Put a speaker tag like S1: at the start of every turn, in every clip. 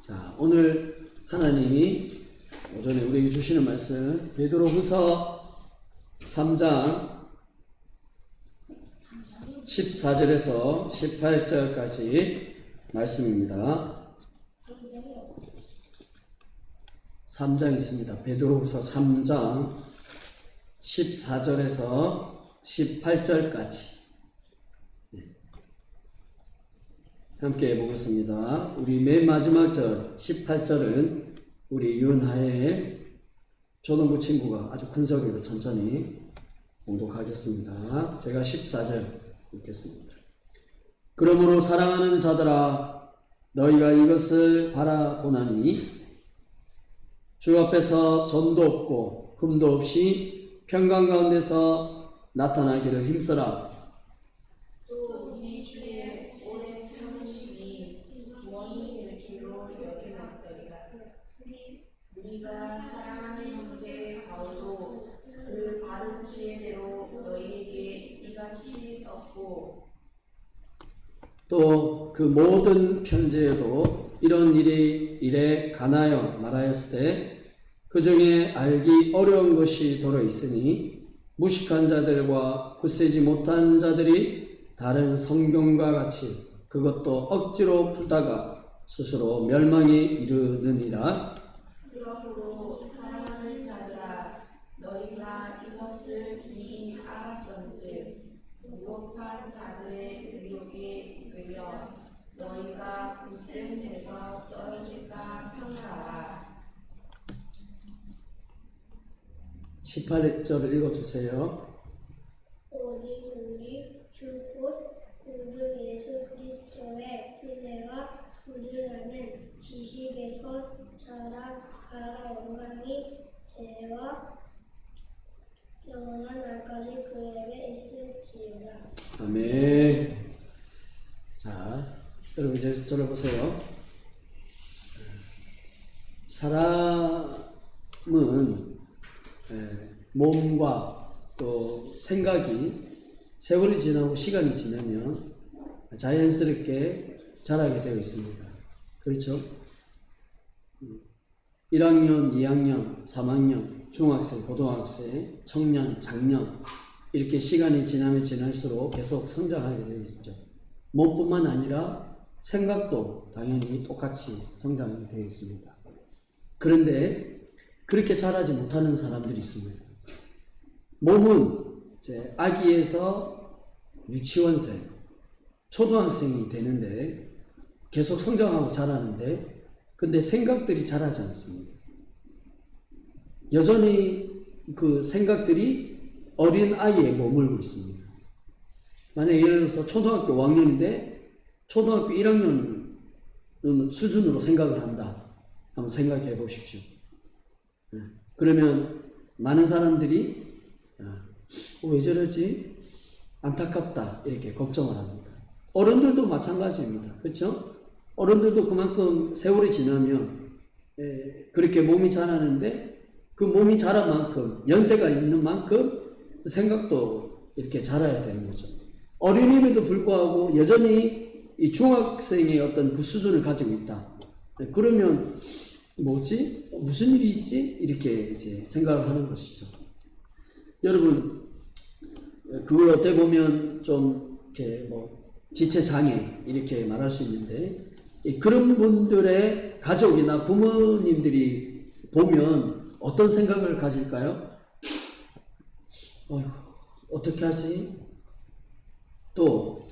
S1: 자, 오늘 하나님이 오전에 우리에게 주시는 말씀 베드로후서 3장 14절에서 18절까지 말씀입니다. 3장 있습니다. 베드로후서 3장 14절에서 18절까지 함께 보겠습니다. 우리 맨 마지막 절 18절은 우리 윤하의 초등부 친구가 아주 큰 소리로 천천히 봉독하겠습니다. 제가 14절 읽겠습니다. 그러므로 사랑하는 자들아 너희가 이것을 바라보나니 주 앞에서 전도 없고 금도 없이 평강 가운데서 나타나기를 힘쓰라.
S2: 또 우리 주의 오래 참으심이 구원이 될 줄로 여기나더니라. 우리가 사랑하는 형제 바울도 그 바른 지혜대로 너희에게 이같이 썼고
S1: 또 그 모든 편지에도 이런 일에 관하여 말하였을 때 그 중에 알기 어려운 것이 더러 있으니 무식한 자들과 굳세지 못한 자들이 다른 성경과 같이 그것도 억지로 풀다가 스스로 멸망에 이르느니라.
S2: 그러므로 사랑하는 자들아 너희가 이것을 미리 알았은즉 무법한 자들의 유혹에 이끌려 너희가 굳은 데서 떨어질까 상하라.
S1: 18절 읽어주세요.
S3: 오직 우리 주 곧 우리 예수 그리스도의 은혜와 우리라는 지식에서 자라가라. 영광이 죄와 영원한 날까지 그에게 있을지어다.
S1: 아멘. 자, 여러분 이제 저를 보세요. 사람은 몸과 또 생각이 세월이 지나고 시간이 지나면 자연스럽게 자라게 되어 있습니다. 그렇죠? 1학년, 2학년, 3학년, 중학생, 고등학생, 청년, 장년 이렇게 시간이 지나면 지날수록 계속 성장하게 되어 있죠. 몸뿐만 아니라 생각도 당연히 똑같이 성장하게 되어 있습니다. 그런데 그렇게 자라지 못하는 사람들이 있습니다. 몸은 이제 아기에서 유치원생, 초등학생이 되는데 계속 성장하고 자라는데 근데 생각들이 자라지 않습니다. 여전히 그 생각들이 어린 아이에 머물고 있습니다. 만약 예를 들어서 초등학교 5학년인데 초등학교 1학년 수준으로 생각을 한다. 한번 생각해 보십시오. 그러면 많은 사람들이 왜 저러지? 안타깝다 이렇게 걱정을 합니다. 어른들도 마찬가지입니다. 그렇죠? 어른들도 그만큼 세월이 지나면 그렇게 몸이 자라는데 그 몸이 자란 만큼 연세가 있는 만큼 생각도 이렇게 자라야 되는 거죠. 어린임에도 불구하고 여전히 이 중학생의 어떤 그 수준을 가지고 있다. 그러면 뭐지? 무슨 일이 있지? 이렇게 이제 생각을 하는 것이죠. 여러분, 그걸 어떻게 보면 좀 이렇게 지체장애 이렇게 말할 수 있는데 그런 분들의 가족이나 부모님들이 보면 어떤 생각을 가질까요? 어휴, 어떻게 하지? 또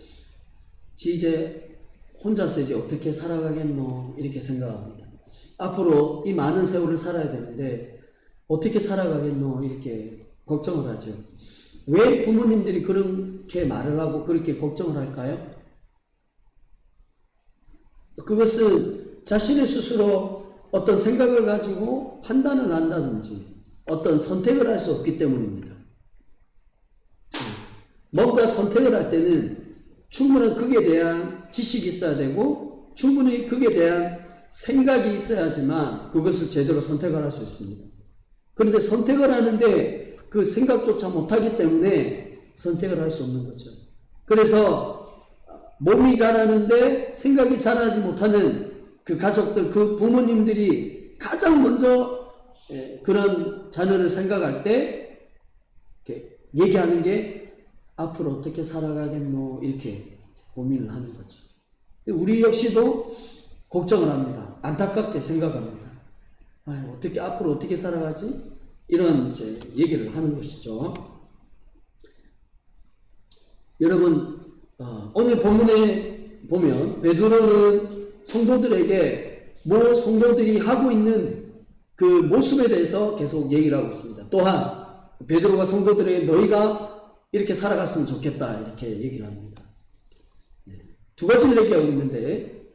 S1: 이제 혼자서 이제 어떻게 살아가겠노 이렇게 생각합니다. 앞으로 이 많은 세월을 살아야 되는데 어떻게 살아가겠노 이렇게 걱정을 하죠. 왜 부모님들이 그렇게 말을 하고 그렇게 걱정을 할까요? 그것은 자신의 스스로 어떤 생각을 가지고 판단을 한다든지 어떤 선택을 할 수 없기 때문입니다. 뭔가 선택을 할 때는 충분한 극에 대한 지식이 있어야 되고 충분히 극에 대한 생각이 있어야지만 그것을 제대로 선택을 할 수 있습니다. 그런데 선택을 하는데 그 생각조차 못하기 때문에 선택을 할 수 없는 거죠. 그래서 몸이 자라는데 생각이 자라지 못하는 그 가족들, 그 부모님들이 가장 먼저 그런 자녀를 생각할 때 이렇게 얘기하는 게 앞으로 어떻게 살아가겠노 이렇게 고민을 하는 거죠. 우리 역시도 걱정을 합니다. 안타깝게 생각합니다. 어떻게 앞으로 어떻게 살아가지? 이런 이제 얘기를 하는 것이죠. 여러분 오늘 본문에 보면 베드로는 성도들에게 성도들이 하고 있는 그 모습에 대해서 계속 얘기를 하고 있습니다. 또한 베드로가 성도들에게 너희가 이렇게 살아갔으면 좋겠다 이렇게 얘기를 합니다. 두 가지를 얘기하고 있는데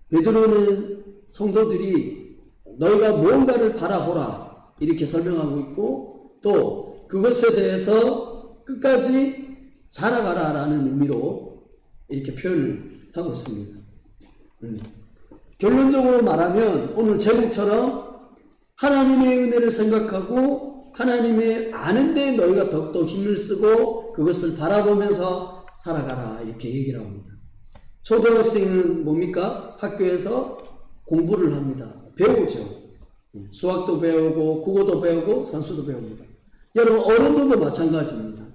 S1: 베드로는 성도들이 너희가 무언가를 바라보라 이렇게 설명하고 있고 또 그것에 대해서 끝까지 자라가라 라는 의미로 이렇게 표현을 하고 있습니다. 결론적으로 말하면 오늘 제목처럼 하나님의 은혜를 생각하고 하나님의 아는 데 너희가 더욱더 힘을 쓰고 그것을 바라보면서 살아가라 이렇게 얘기를 합니다. 초등학생은 뭡니까? 학교에서 공부를 합니다. 배우죠. 수학도 배우고 국어도 배우고 산수도 배웁니다. 여러분 어른들도 마찬가지입니다.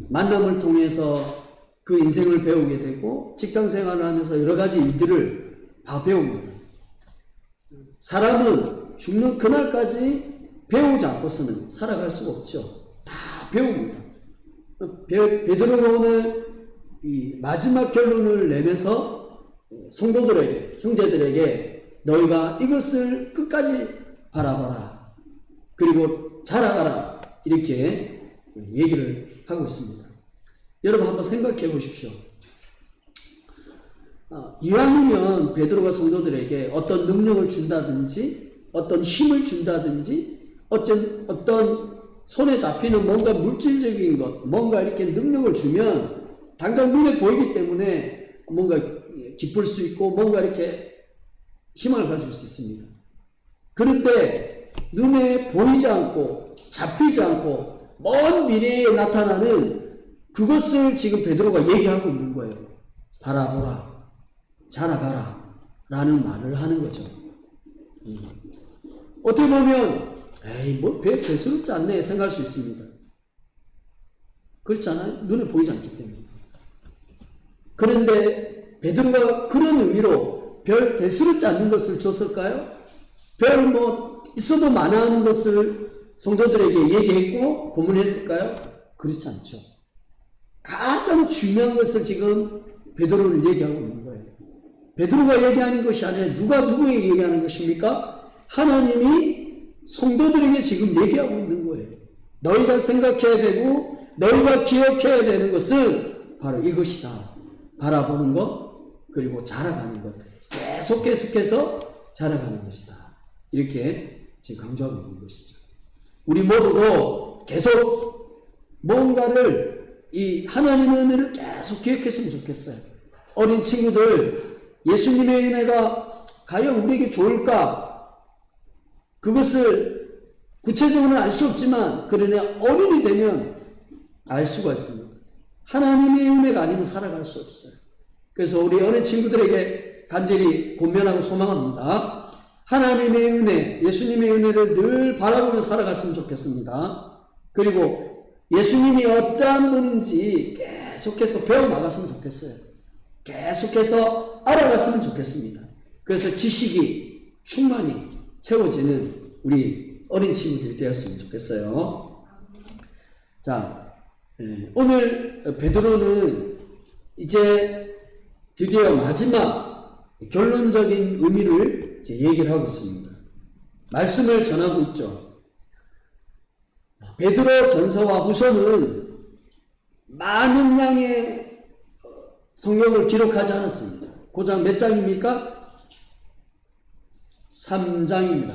S1: 만남을 통해서 그 인생을 배우게 되고 직장 생활을 하면서 여러 가지 일들을 다 배웁니다. 사람은 죽는 그날까지 배우지 않고서는 살아갈 수가 없죠. 다 배웁니다. 베드로가 오늘 이 마지막 결론을 내면서 성도들에게, 형제들에게 너희가 이것을 끝까지 바라봐라. 그리고 자라가라. 이렇게 얘기를 하고 있습니다. 여러분 한번 생각해 보십시오. 이왕이면 베드로가 성도들에게 어떤 능력을 준다든지 어떤 힘을 준다든지 어떤 손에 잡히는 뭔가 물질적인 것, 뭔가 이렇게 능력을 주면 당장 눈에 보이기 때문에 뭔가 기쁠 수 있고 뭔가 이렇게 힘을 가질 수 있습니다. 그런데 눈에 보이지 않고 잡히지 않고 먼 미래에 나타나는 그것을 지금 베드로가 얘기하고 있는 거예요. 바라보라, 자라가라 라는 말을 하는 거죠. 어떻게 보면 별 대수롭지 않네 생각할 수 있습니다. 그렇지 않아요? 눈에 보이지 않기 때문에. 그런데 베드로가 그런 의미로 별 대수롭지 않는 것을 줬을까요? 별 있어도 많아하는 것을 성도들에게 얘기했고 고문했을까요? 그렇지 않죠. 가장 중요한 것을 지금 베드로는 얘기하고 있는 거예요. 베드로가 얘기하는 것이 아니라 누가 누구에게 얘기하는 것입니까? 하나님이 성도들에게 지금 얘기하고 있는 거예요. 너희가 생각해야 되고 너희가 기억해야 되는 것은 바로 이것이다. 바라보는 것 그리고 자라가는 것. 계속해서 자라가는 것이다. 이렇게 지금 강조하고 있는 것이죠. 우리 모두도 계속 뭔가를 이 하나님의 은혜를 계속 기억했으면 좋겠어요. 어린 친구들 예수님의 은혜가 과연 우리에게 좋을까? 그것을 구체적으로는 알 수 없지만 그러나 어른이 되면 알 수가 있습니다. 하나님의 은혜가 아니면 살아갈 수 없어요. 그래서 우리 어린 친구들에게 간절히 권면하고 소망합니다. 하나님의 은혜, 예수님의 은혜를 늘 바라보며 살아갔으면 좋겠습니다. 그리고 예수님이 어떠한 분인지 계속해서 배워나갔으면 좋겠어요. 계속해서 알아갔으면 좋겠습니다. 그래서 지식이 충만히 채워지는 우리 어린 친구들이 되었으면 좋겠어요. 자, 오늘 베드로는 이제 드디어 마지막 결론적인 의미를 이제 얘기를 하고 있습니다. 말씀을 전하고 있죠. 베드로 전서와 후서는 많은 양의 성경을 기록하지 않았습니다. 고작 몇 장입니까? 3장입니다.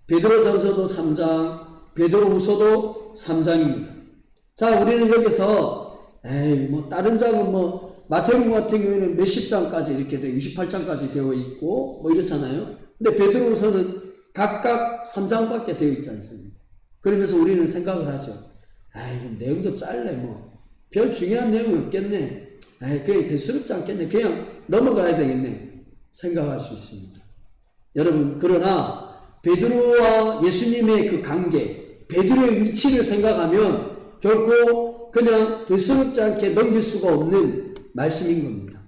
S1: 베드로 전서도 3장, 베드로 후서도 3장입니다. 자, 우리는 여기서 다른 장은 마태복음 같은 경우에는 몇십 장까지 이렇게 되어 28장까지 되어 있고 이렇잖아요. 근데 베드로 후서는 각각 3장밖에 되어 있지 않습니다. 그러면서 우리는 생각을 하죠. 내용도 짧네 별 중요한 내용이 없겠네. 그냥 대수롭지 않겠네. 그냥 넘어가야 되겠네. 생각할 수 있습니다. 여러분, 그러나 베드로와 예수님의 그 관계, 베드로의 위치를 생각하면 결코 그냥 대수롭지 않게 넘길 수가 없는 말씀인 겁니다.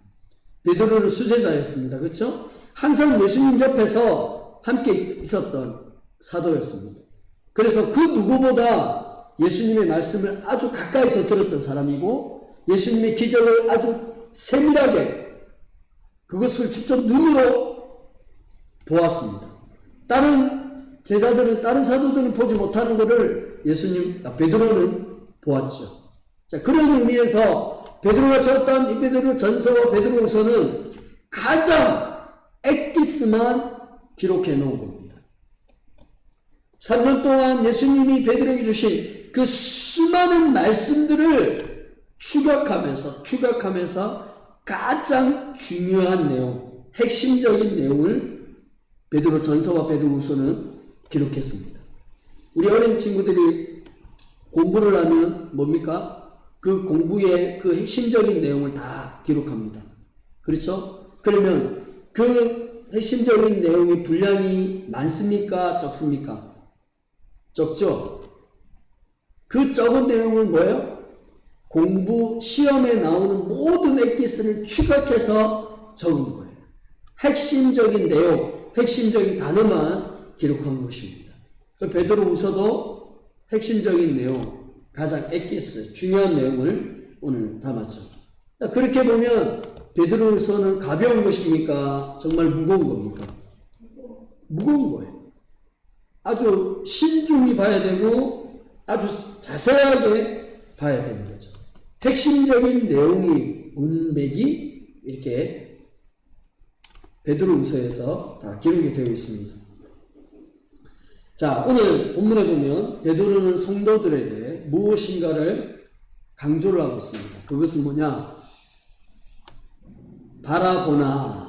S1: 베드로는 수제자였습니다. 그렇죠? 항상 예수님 옆에서 함께 있었던 사도였습니다. 그래서 그 누구보다 예수님의 말씀을 아주 가까이서 들었던 사람이고 예수님의 기적을 아주 세밀하게 그것을 직접 눈으로 보았습니다. 다른 제자들은, 다른 사도들은 보지 못하는 것을 베드로는 보았죠. 자, 그런 의미에서 베드로가 적었던 이 베드로 전서와 베드로 후서는 가장 엑기스만 기록해 놓은 겁니다. 3년 동안 예수님이 베드로에게 주신 그 수많은 말씀들을 추격하면서 가장 중요한 내용, 핵심적인 내용을 베드로 전서와 베드로 후서는 기록했습니다. 우리 어린 친구들이 공부를 하면 뭡니까? 그 공부의 그 핵심적인 내용을 다 기록합니다. 그렇죠? 그러면 그 핵심적인 내용의 분량이 많습니까? 적습니까? 적죠? 그 적은 내용은 뭐예요? 공부, 시험에 나오는 모든 엑기스를 추격해서 적은 거예요. 핵심적인 내용, 핵심적인 단어만 기록한 것입니다. 베드로 후서도 핵심적인 내용, 가장 엑기스, 중요한 내용을 오늘 담았죠. 그렇게 보면 베드로 후서는 가벼운 것입니까? 정말 무거운 겁니까? 무거운 거예요. 아주 신중히 봐야 되고 아주 자세하게 봐야 되는 거죠. 핵심적인 내용이, 문맥이 이렇게 베드로 후서에서 다 기록이 되어 있습니다. 자, 오늘 본문에 보면 베드로는 성도들에 대해 무엇인가를 강조를 하고 있습니다. 그것은 뭐냐? 바라보라라는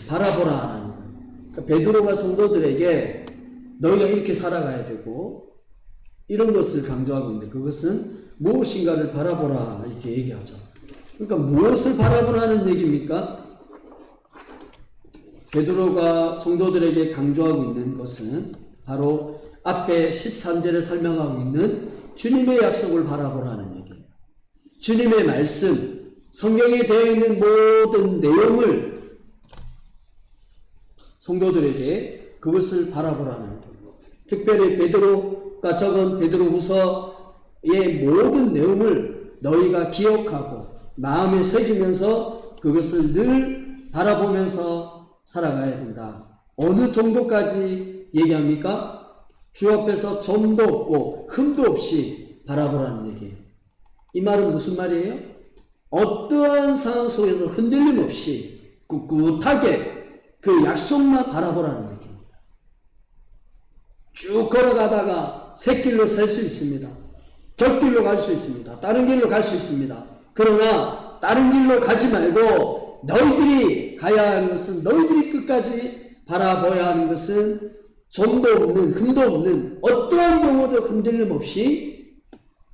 S1: 거예요. 그러니까 베드로가 성도들에게 너희가 이렇게 살아가야 되고 이런 것을 강조하고 있는데 그것은 무엇인가를 바라보라 이렇게 얘기하죠. 그러니까 무엇을 바라보라는 얘기입니까? 베드로가 성도들에게 강조하고 있는 것은 바로 앞에 13절에 설명하고 있는 주님의 약속을 바라보라는 얘기예요. 주님의 말씀, 성경에 되어 있는 모든 내용을 성도들에게 그것을 바라보라는 거예요. 특별히 베드로가 적은 베드로 후서의 모든 내용을 너희가 기억하고 마음에 새기면서 그것을 늘 바라보면서 살아가야 된다. 어느 정도까지 얘기합니까? 주 앞에서 점도 없고 흠도 없이 바라보라는 얘기예요. 이 말은 무슨 말이에요? 어떠한 상황 속에서 흔들림 없이 꿋꿋하게 그 약속만 바라보라는 얘기입니다. 쭉 걸어가다가 샛길로 설 수 있습니다. 곁길로 갈 수 있습니다. 다른 길로 갈 수 있습니다. 그러나 다른 길로 가지 말고 너희들이 가야 하는 것은, 너희들이 끝까지 바라봐야 하는 것은 점도 없는, 흠도 없는, 어떠한 경우도 흔들림 없이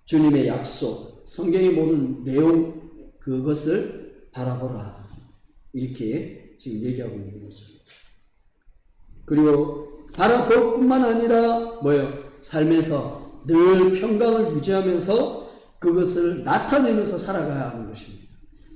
S1: 주님의 약속, 성경의 모든 내용, 그것을 바라보라. 이렇게 지금 얘기하고 있는 거죠. 그리고 바라볼 뿐만 아니라 뭐예요? 삶에서 늘 평강을 유지하면서 그것을 나타내면서 살아가야 하는 것입니다.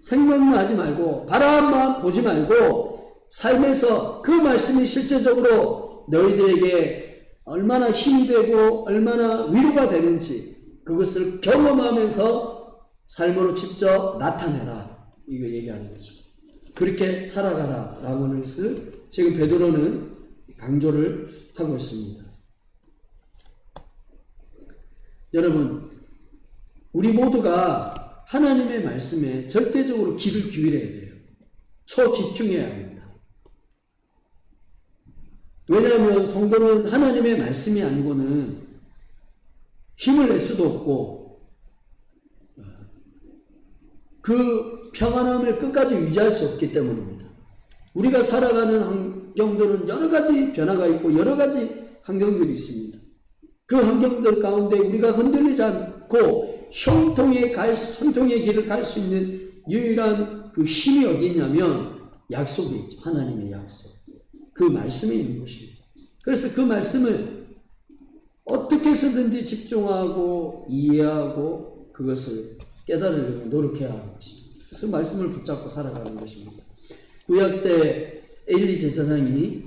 S1: 생각만 하지 말고, 바라만 보지 말고, 삶에서 그 말씀이 실제적으로 너희들에게 얼마나 힘이 되고 얼마나 위로가 되는지 그것을 경험하면서 삶으로 직접 나타내라. 이거 얘기하는 거죠. 그렇게 살아가라 라고 하는 것을 지금 베드로는 강조를 하고 있습니다. 여러분, 우리 모두가 하나님의 말씀에 절대적으로 귀를 기울여야 돼요. 초집중해야 합니다. 왜냐하면 성도는 하나님의 말씀이 아니고는 힘을 낼 수도 없고 그 평안함을 끝까지 유지할 수 없기 때문입니다. 우리가 살아가는 환경들은 여러 가지 변화가 있고 여러 가지 환경들이 있습니다. 그 환경들 가운데 우리가 흔들리지 않고 형통의 길을 갈 수 있는 유일한 그 힘이 어디 있냐면 약속이 있죠. 하나님의 약속. 그 말씀이 있는 것입니다. 그래서 그 말씀을 어떻게 해서든지 집중하고 이해하고 그것을 깨달으려고 노력해야 하는 것입니다. 그래서 말씀을 붙잡고 살아가는 것입니다. 구약 때 엘리 제사장이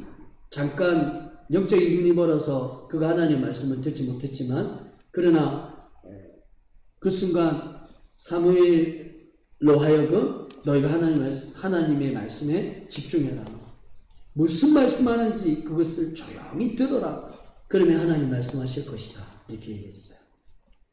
S1: 잠깐 영적인 눈이 멀어서 그가 하나님의 말씀을 듣지 못했지만, 그러나 그 순간 사무엘로 하여금 너희가 하나님의 말씀에 집중해라. 무슨 말씀하는지 그것을 조용히 들어라. 그러면 하나님 말씀하실 것이다. 이렇게 얘기했어요.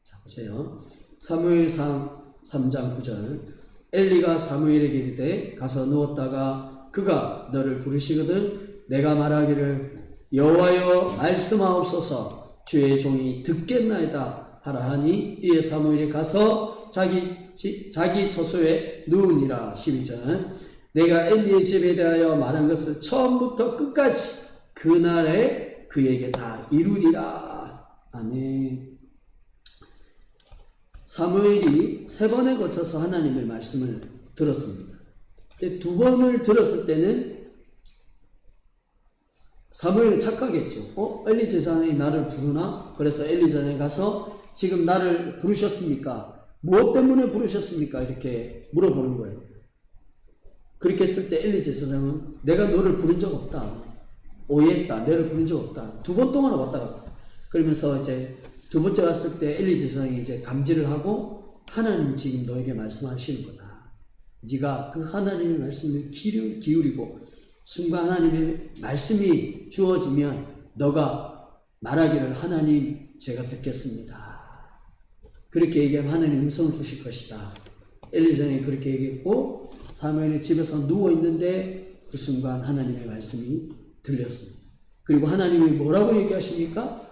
S1: 자, 보세요. 사무엘상 3장 9절. 엘리가 사무엘에게 이르되 가서 누웠다가 그가 너를 부르시거든 내가 말하기를 여호와여 말씀하옵소서 주의 종이 듣겠나이다 하라 하니 이에 사무엘이 가서 자기 처소에 누우니라. 12절. 내가 엘리의 집에 대하여 말한 것을 처음부터 끝까지 그날에 그에게 다 이루리라. 아멘. 사무엘이 3번에 거쳐서 하나님의 말씀을 들었습니다. 근데 2번을 들었을 때는 사무엘이 착각했죠. 엘리 제사장이 나를 부르나? 그래서 엘리 제사장이 가서 지금 나를 부르셨습니까? 무엇 때문에 부르셨습니까? 이렇게 물어보는 거예요. 그렇게 했을 때 엘리 제사장은 내가 너를 부른 적 없다. 오해했다. 너를 부른 적 없다. 2번 동안 왔다 갔다. 그러면서 이제 2번째 왔을 때 엘리 제사장이 이제 감지를 하고 하나님이 지금 너에게 말씀하시는 거다. 네가 그 하나님의 말씀을 기울이고 순간 하나님의 말씀이 주어지면 너가 말하기를 하나님 제가 듣겠습니다. 그렇게 얘기하면 하나님 음성을 주실 것이다. 엘리 제사장이 그렇게 얘기했고 사무엘이 집에서 누워있는데 그 순간 하나님의 말씀이 들렸습니다. 그리고 하나님이 뭐라고 얘기하십니까?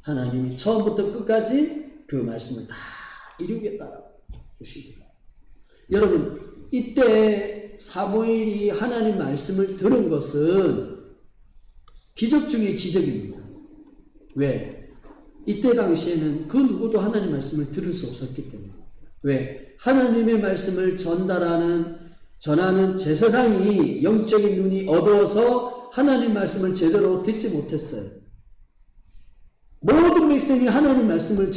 S1: 하나님이 처음부터 끝까지 그 말씀을 다 이루겠다라고 주십니다. 여러분, 이때 사무엘이 하나님 말씀을 들은 것은 기적 중의 기적입니다. 왜? 이때 당시에는 그 누구도 하나님 말씀을 들을 수 없었기 때문에. 왜? 하나님의 말씀을 전하는 제사장이 영적인 눈이 어두워서 하나님 말씀을 제대로 듣지 못했어요. 모든 백성이 하나님 말씀을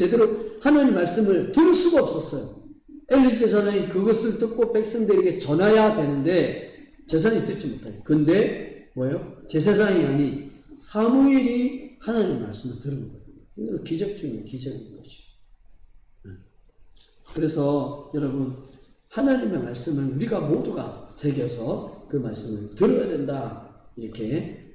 S1: 들을 수가 없었어요. 엘리 제사장이 그것을 듣고 백성들에게 전해야 되는데 제사장이 듣지 못해요. 근데 뭐예요? 제사장이 아닌 사무엘이 하나님 말씀을 들은 거예요. 이거 기적 중에 기적인 거죠. 그래서 여러분, 하나님의 말씀을 우리가 모두가 새겨서 그 말씀을 들어야 된다. 이렇게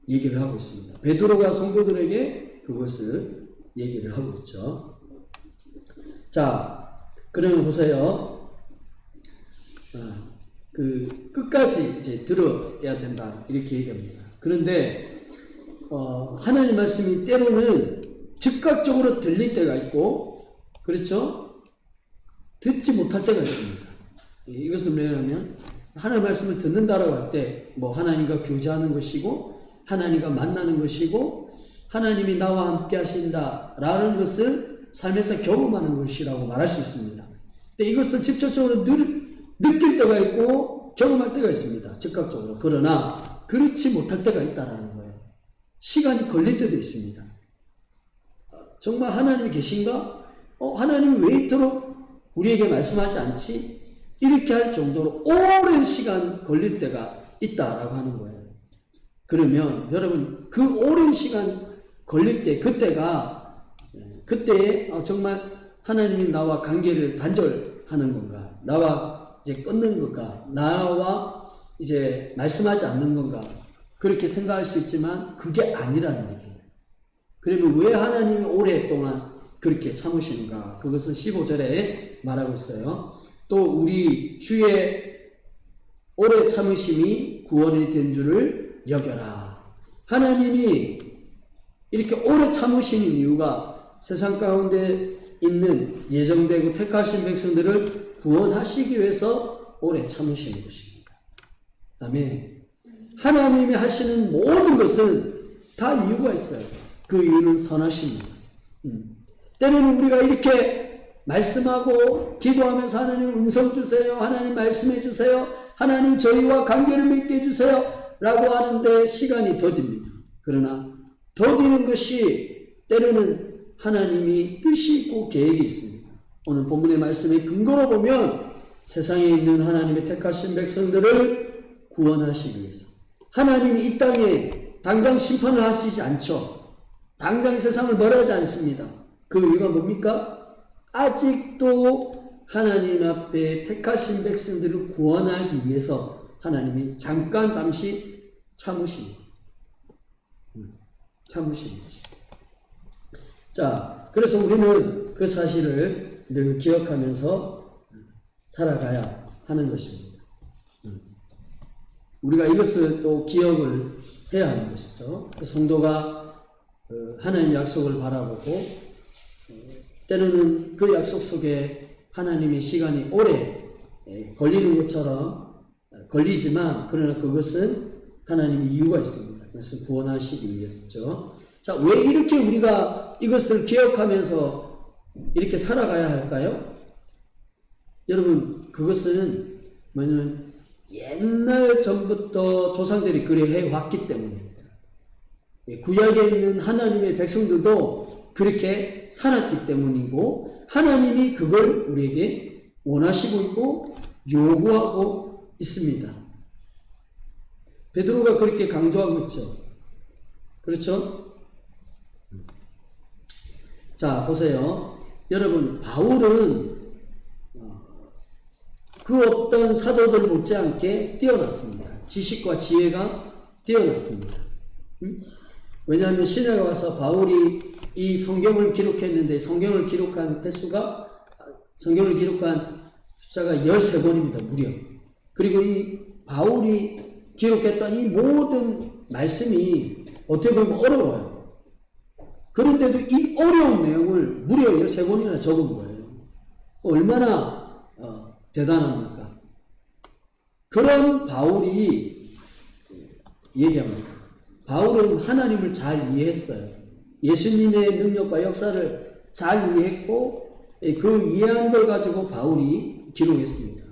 S1: 얘기를 하고 있습니다. 베드로가 성도들에게 그것을 얘기를 하고 있죠. 자, 그러면 보세요. 그 끝까지 이제 들어야 된다. 이렇게 얘기합니다. 그런데 하나님 말씀이 때로는 즉각적으로 들릴 때가 있고, 그렇죠? 듣지 못할 때가 있습니다. 이것은 뭐냐면 하나님 말씀을 듣는다라고 할 때 뭐 하나님과 교제하는 것이고 하나님과 만나는 것이고 하나님이 나와 함께 하신다라는 것을 삶에서 경험하는 것이라고 말할 수 있습니다. 근데 이것을 직접적으로 느낄 때가 있고 경험할 때가 있습니다. 즉각적으로. 그러나 그렇지 못할 때가 있다라는 거예요. 시간이 걸릴 때도 있습니다. 정말 하나님이 계신가? 하나님이 왜 이토록 우리에게 말씀하지 않지? 이렇게 할 정도로 오랜 시간 걸릴 때가 있다라고 하는 거예요. 그러면 여러분, 그 오랜 시간 걸릴 때 그때에 정말 하나님이 나와 관계를 단절하는 건가? 나와 이제 끊는 건가? 나와 이제 말씀하지 않는 건가? 그렇게 생각할 수 있지만 그게 아니라는 얘기예요. 그러면 왜 하나님이 오랫동안 그렇게 참으시는가? 그것은 15절에 말하고 있어요. 또 우리 주의 오래 참으심이 구원이 된 줄을 여겨라. 하나님이 이렇게 오래 참으시는 이유가 세상 가운데 있는 예정되고 택하신 백성들을 구원하시기 위해서 오래 참으시는 것입니다. 아멘. 하나님이 하시는 모든 것은 다 이유가 있어요. 그 이유는 선하십니다. 때로는 우리가 이렇게 말씀하고 기도하면서 하나님 음성 주세요. 하나님 말씀해 주세요. 하나님 저희와 관계를 맺게 해주세요 라고 하는데 시간이 더딥니다. 그러나 더디는 것이 때로는 하나님이 뜻이 있고 계획이 있습니다. 오늘 본문의 말씀의 근거로 보면 세상에 있는 하나님의 택하신 백성들을 구원하시기 위해서 하나님이 이 땅에 당장 심판을 하시지 않죠. 당장 세상을 멸하지 않습니다. 그 이유가 뭡니까? 아직도 하나님 앞에 택하신 백성들을 구원하기 위해서 하나님이 잠시 참으십니다. 참으시는 것입니다. 자, 그래서 우리는 그 사실을 늘 기억하면서 살아가야 하는 것입니다. 우리가 이것을 또 기억을 해야 하는 것이죠. 성도가 하나님의 약속을 바라보고 때로는 그 약속 속에 하나님의 시간이 오래 걸리는 것처럼 걸리지만 그러나 그것은 하나님의 이유가 있습니다. 그것을 구원하시기 위해서죠. 자, 왜 이렇게 우리가 이것을 기억하면서 이렇게 살아가야 할까요? 여러분, 그것은 뭐냐면 옛날 전부터 조상들이 그래 해왔기 때문입니다. 구약에 있는 하나님의 백성들도 그렇게 살았기 때문이고 하나님이 그걸 우리에게 원하시고 있고 요구하고 있습니다. 베드로가 그렇게 강조하고 있죠. 그렇죠? 자, 보세요. 여러분, 바울은 그 어떤 사도들 못지않게 뛰어났습니다. 지식과 지혜가 뛰어났습니다. 왜냐하면 신약에 와서 바울이 이 성경을 기록했는데 성경을 기록한 숫자가 13번입니다. 무려. 그리고 이 바울이 기록했던 이 모든 말씀이 어떻게 보면 어려워요. 그런데도 이 어려운 내용을 무려 13번이나 적은 거예요. 얼마나 대단합니까? 그런 바울이 얘기합니다. 바울은 하나님을 잘 이해했어요. 예수님의 능력과 역사를 잘 이해했고 그 이해한 걸 가지고 바울이 기록했습니다.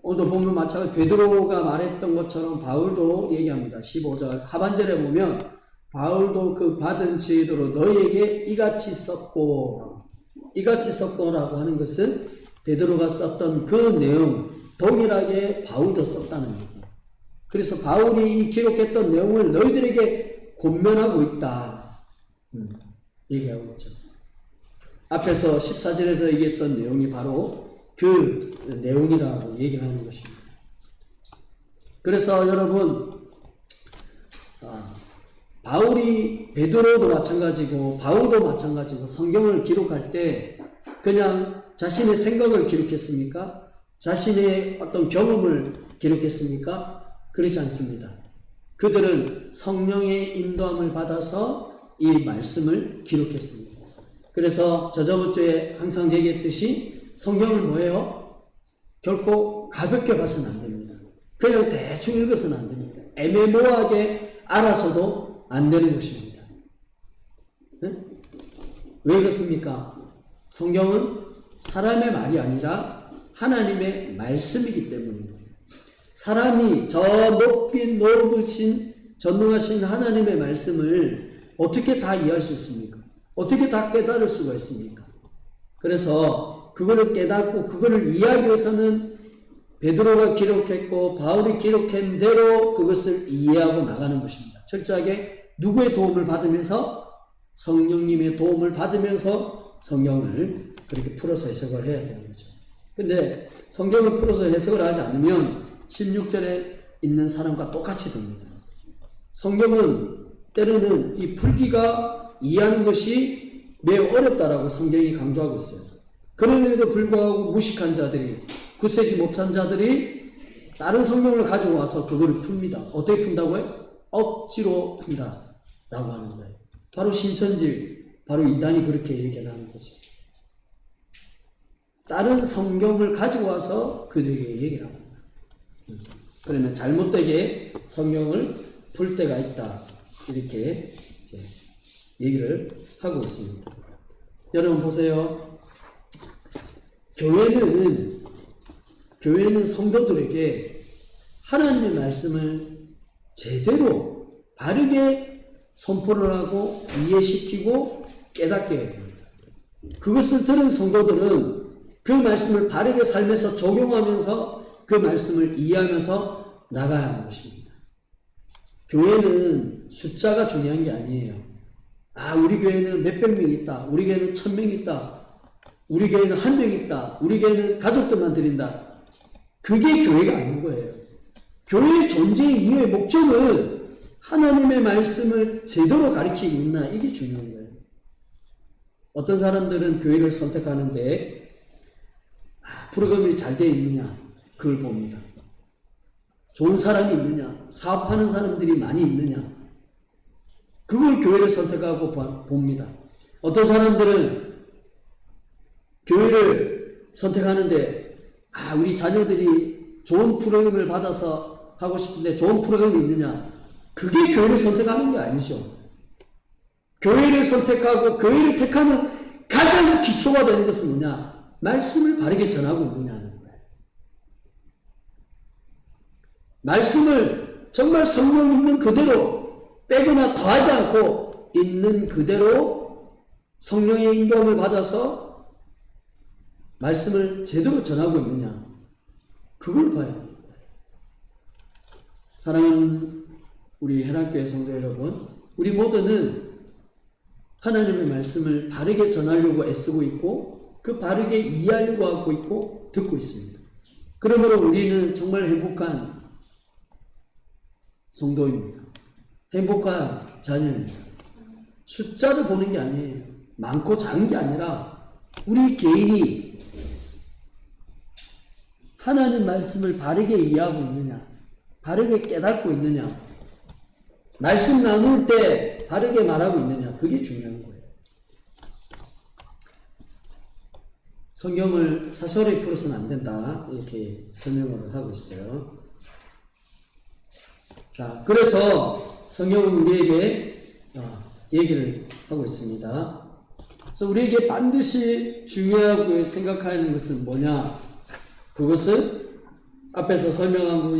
S1: 오늘도 보면 마찬가지 베드로가 말했던 것처럼 바울도 얘기합니다. 15절 하반절에 보면 바울도 그 받은 지혜대로 너희에게 이같이 썼고라고 하는 것은 베드로가 썼던 그 내용 동일하게 바울도 썼다는 얘기예요. 그래서 바울이 이 기록했던 내용을 너희들에게 권면하고 있다. 얘기하고 있죠. 앞에서 14절에서 얘기했던 내용이 바로 그 내용이라고 얘기를 하는 것입니다. 그래서 여러분, 바울이 베드로도 마찬가지고 바울도 마찬가지고 성경을 기록할 때 그냥 자신의 생각을 기록했습니까? 자신의 어떤 경험을 기록했습니까? 그렇지 않습니다. 그들은 성령의 인도함을 받아서 이 말씀을 기록했습니다. 그래서 저번 주에 항상 얘기했듯이 성경을 뭐예요? 결코 가볍게 봐서는 안 됩니다. 그냥 대충 읽어서는 안 됩니다. 애매모호하게 알아서도 안 되는 것입니다. 네? 왜 그렇습니까? 성경은 사람의 말이 아니라 하나님의 말씀이기 때문입니다. 사람이 저 높이 높으신 전능하신 하나님의 말씀을 어떻게 다 이해할 수 있습니까? 어떻게 다 깨달을 수가 있습니까? 그래서 그거를 깨닫고 그거를 이해하기 위해서는 베드로가 기록했고 바울이 기록한 대로 그것을 이해하고 나가는 것입니다. 철저하게 누구의 도움을 받으면서 성령님의 도움을 받으면서 성경을 그렇게 풀어서 해석을 해야 되는 거죠. 근데 성경을 풀어서 해석을 하지 않으면 16절에 있는 사람과 똑같이 됩니다. 성경은 때로는 이 풀기가 이해하는 것이 매우 어렵다라고 성경이 강조하고 있어요. 그런데도 불구하고 무식한 자들이, 굳세지 못한 자들이 다른 성경을 가지고 와서 그거를 풉니다. 어떻게 푼다고요? 억지로 푼다 라고 하는 거예요. 바로 신천지, 바로 이단이 그렇게 얘기를 하는 거죠. 다른 성경을 가지고 와서 그들에게 얘기를 합니다. 그러면 잘못되게 성경을 풀 때가 있다. 이렇게 이제 얘기를 하고 있습니다. 여러분 보세요. 교회는 성도들에게 하나님의 말씀을 제대로 바르게 선포를 하고 이해시키고 깨닫게 해야 됩니다. 그것을 들은 성도들은 그 말씀을 바르게 삶에서 적용하면서 그 말씀을 이해하면서 나가야 하는 것입니다. 교회는 숫자가 중요한 게 아니에요. 우리 교회는 몇백 명 있다. 우리 교회는 1000명 있다. 우리 교회는 1명 있다. 우리 교회는 가족들만 드린다. 그게 교회가 아닌 거예요. 교회의 존재의 이유의 목적은 하나님의 말씀을 제대로 가르치고 있나, 이게 중요한 거예요. 어떤 사람들은 교회를 선택하는데 프로그램이 잘 되어 있느냐, 그걸 봅니다. 좋은 사람이 있느냐, 사업하는 사람들이 많이 있느냐, 그걸 교회를 선택하고 봅니다. 어떤 사람들은 교회를 선택하는데 우리 자녀들이 좋은 프로그램을 받아서 하고 싶은데 좋은 프로그램이 있느냐, 그게 교회를 선택하는 게 아니죠. 교회를 선택하고 교회를 택하는 가장 기초가 되는 것은 뭐냐? 말씀을 바르게 전하고 있느냐는 거예요. 말씀을 정말 성령 있는 그대로 빼거나 더하지 않고 있는 그대로 성령의 인도함을 받아서 말씀을 제대로 전하고 있느냐, 그걸 봐야 합니다. 사랑하는 우리 해남교회 성도 여러분, 우리 모두는 하나님의 말씀을 바르게 전하려고 애쓰고 있고 그 바르게 이해하려고 하고 있고 듣고 있습니다. 그러므로 우리는 정말 행복한 성도입니다. 행복한 자녀입니다. 숫자를 보는 게 아니에요. 많고 작은 게 아니라 우리 개인이 하나님 말씀을 바르게 이해하고 있느냐, 바르게 깨닫고 있느냐, 말씀 나눌 때 바르게 말하고 있느냐, 그게 중요한 거예요. 성경을 사설에 풀어서는 안 된다, 이렇게 설명을 하고 있어요. 자, 그래서 성경은 우리에게 얘기를 하고 있습니다. 그래서 우리에게 반드시 중요하고 생각하는 것은 뭐냐? 그것은 앞에서 설명하고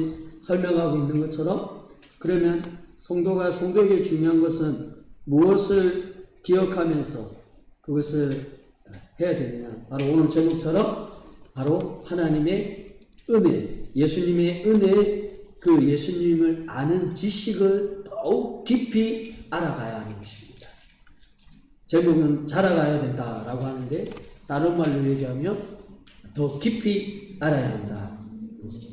S1: 있는 것처럼, 그러면 성도에게 중요한 것은 무엇을 기억하면서 그것을 해야 되느냐? 바로 오늘 제목처럼 바로 하나님의 은혜, 예수님의 은혜, 그 예수님을 아는 지식을 더욱 깊이 알아가야 하는 것입니다. 제목은 자라가야 된다라고 하는데 다른 말로 얘기하면 더 깊이 알아야 한다.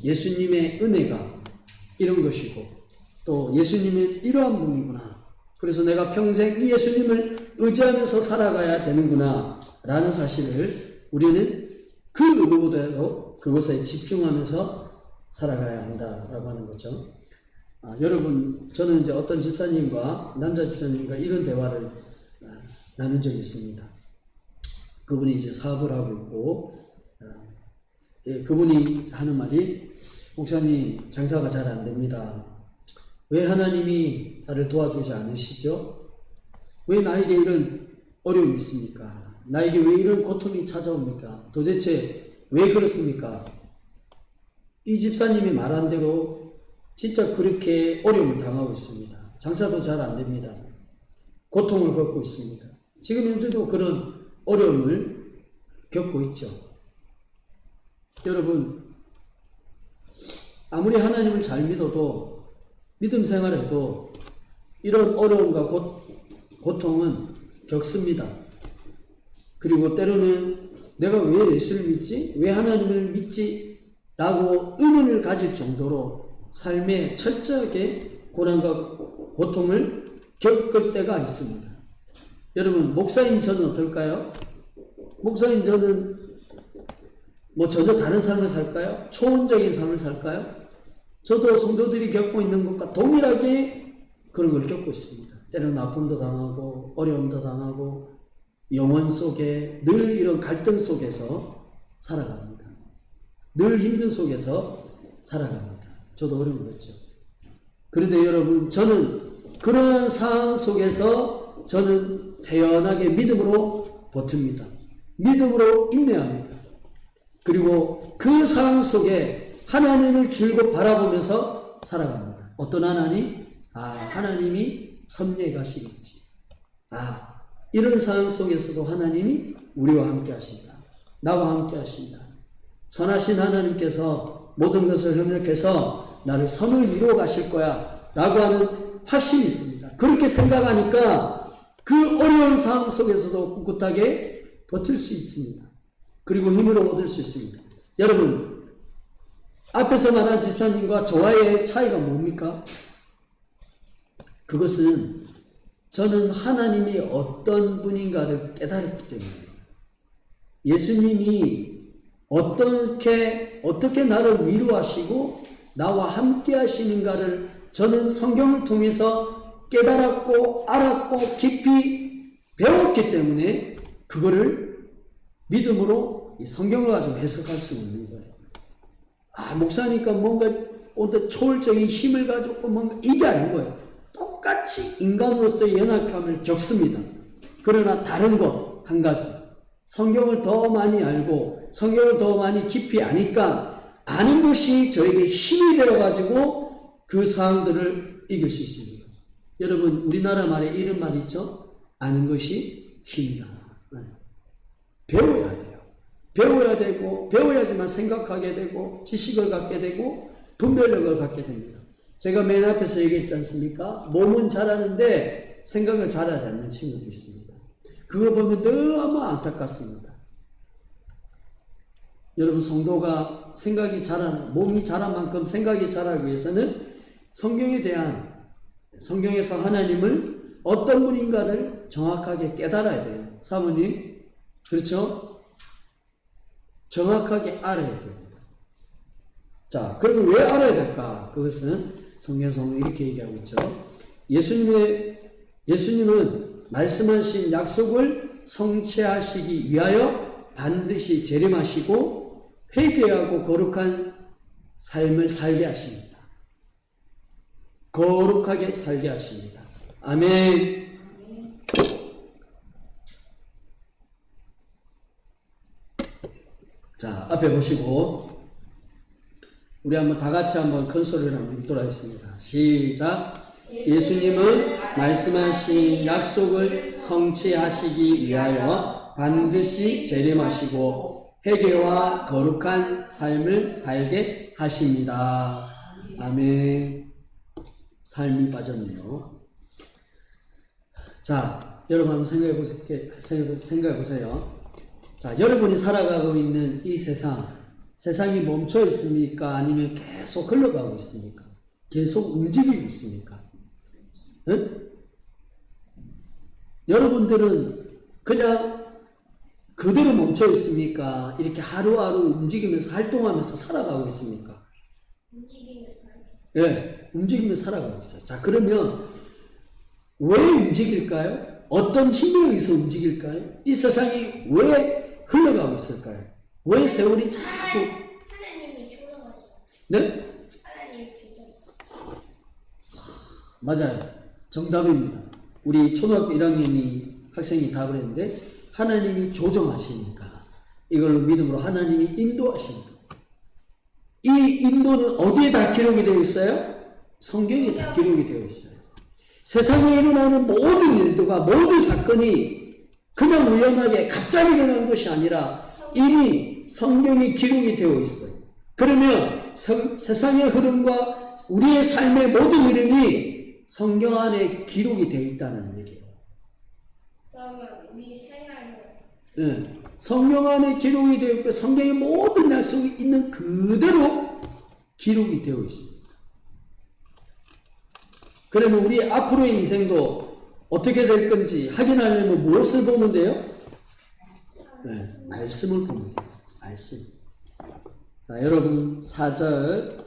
S1: 예수님의 은혜가 이런 것이고 또 예수님은 이러한 분이구나. 그래서 내가 평생 이 예수님을 의지하면서 살아가야 되는구나 라는 사실을 우리는 그 누구보다도 그것에 집중하면서 살아가야 한다라고 하는 거죠. 여러분, 저는 이제 어떤 집사님과, 남자 집사님과 이런 대화를 나눈 적이 있습니다. 그분이 이제 사업을 하고 있고, 그분이 하는 말이, 목사님, 장사가 잘 안 됩니다. 왜 하나님이 나를 도와주지 않으시죠? 왜 나에게 이런 어려움이 있습니까? 나에게 왜 이런 고통이 찾아옵니까? 도대체 왜 그렇습니까? 이 집사님이 말한 대로 진짜 그렇게 어려움을 당하고 있습니다. 장사도 잘 안 됩니다. 고통을 겪고 있습니다. 지금 현재도 그런 어려움을 겪고 있죠. 여러분, 아무리 하나님을 잘 믿어도, 믿음 생활에도 이런 어려움과 고통은 겪습니다. 그리고 때로는 내가 왜 예수를 믿지? 왜 하나님을 믿지? 라고 의문을 가질 정도로 삶에 철저하게 고난과 고통을 겪을 때가 있습니다. 여러분, 목사인 저는 어떨까요? 목사인 저는 전혀 다른 삶을 살까요? 초원적인 삶을 살까요? 저도 성도들이 겪고 있는 것과 동일하게 그런 걸 겪고 있습니다. 때로는 아픔도 당하고 어려움도 당하고 영혼 속에 늘 이런 갈등 속에서 살아갑니다. 늘 힘든 속에서 살아갑니다. 저도 어려움이었죠. 그런데 여러분, 저는 그러한 상황 속에서 저는 태연하게 믿음으로 버팁니다. 믿음으로 인내합니다. 그리고 그 상황 속에 하나님을 줄곧 바라보면서 살아갑니다. 어떤 하나님? 하나님이 섭리가시겠지. 이런 상황 속에서도 하나님이 우리와 함께 하신다. 나와 함께 하신다. 선하신 하나님께서 모든 것을 협력해서 나를 선을 이루어 가실 거야 라고 하는 확신이 있습니다. 그렇게 생각하니까 그 어려운 상황 속에서도 꿋꿋하게 버틸 수 있습니다. 그리고 힘을 얻을 수 있습니다. 여러분, 앞에서 말한 집사님과 저와의 차이가 뭡니까? 그것은 저는 하나님이 어떤 분인가를 깨달았기 때문이에요. 예수님이 어떻게 나를 위로하시고 나와 함께 하시는가를 저는 성경을 통해서 깨달았고 알았고 깊이 배웠기 때문에 그거를 믿음으로 이 성경을 가지고 해석할 수 있는 거예요. 목사니까 뭔가 어떤 초월적인 힘을 가지고 뭔가 이게 아닌 거예요. 똑같이 인간으로서의 연약함을 겪습니다. 그러나 다른 것 한 가지. 성경을 더 많이 알고 성경을 더 많이 깊이 아니까 아는 것이 저에게 힘이 되어가지고 그 상황들을 이길 수 있습니다. 여러분, 우리나라 말에 이런 말 있죠? 아는 것이 힘이다. 배워야 돼요. 배워야 되고 배워야지만 생각하게 되고 지식을 갖게 되고 분별력을 갖게 됩니다. 제가 맨 앞에서 얘기했지 않습니까? 몸은 잘하는데 생각을 잘하지 않는 친구도 있습니다. 그걸 보면 너무 안타깝습니다. 여러분, 성도가 생각이 잘하는, 몸이 잘한 만큼 생각이 잘하기 위해서는 성경에서 하나님을 어떤 분인가를 정확하게 깨달아야 돼요. 사모님, 그렇죠? 정확하게 알아야 됩니다. 자, 그러면 왜 알아야 될까? 그것은 성경에서 이렇게 얘기하고 있죠. 예수님은 말씀하신 약속을 성취하시기 위하여 반드시 재림하시고 회개하고 거룩한 삶을 살게 하십니다. 거룩하게 살게 하십니다. 아멘. 자, 앞에 보시고 우리 한번 다 같이 한번 큰 소리로 한번 읽도록 하겠습니다. 시작. 예수님은 말씀하신 약속을 성취하시기 위하여 반드시 재림하시고 회개와 거룩한 삶을 살게 하십니다. 아멘. 삶이 빠졌네요. 자, 여러분 한번 생각해 보세요. 자, 여러분이 살아가고 있는 이 세상이 멈춰 있습니까? 아니면 계속 흘러가고 있습니까? 계속 움직이고 있습니까? 응? 여러분들은 그냥 그대로 멈춰 있습니까? 이렇게 하루하루 움직이면서 활동하면서 살아가고 있습니까? 움직이면서 살아가고 있어요. 자, 그러면 왜 움직일까요? 어떤 힘에 의해서 움직일까요? 이 세상이 왜 흘러가고 있을까요? 왜 세월이 자꾸
S3: 하나님이 조정하시고.
S1: 네?
S3: 하나님 조정.
S1: 맞아요. 정답입니다. 우리 초등학교 1학년이 학생이 답을 했는데 하나님이 조정하시니까 이걸로 믿음으로 하나님이 인도하시니까 이 인도는 어디에 다 기록이 되어 있어요? 성경에 다 기록이 되어 있어요. 세상에 일어나는 모든 일들과 모든 사건이 그냥 우연하게 갑자기 일어난 것이 아니라 이미 성경에 기록이 되어 있어요. 그러면 세상의 흐름과 우리의 삶의 모든 흐름이 성경 안에 기록이 되어 있다는 얘기예요.
S3: 그러면 우리 생활은
S1: 성경 안에 기록이 되어 있고 성경의 모든 약속이 있는 그대로 기록이 되어 있습니다. 그러면 우리 앞으로의 인생도 어떻게 될 건지 확인하려면 무엇을 보면 돼요? 말씀을 보면 돼요. 말씀. 자, 여러분 4절,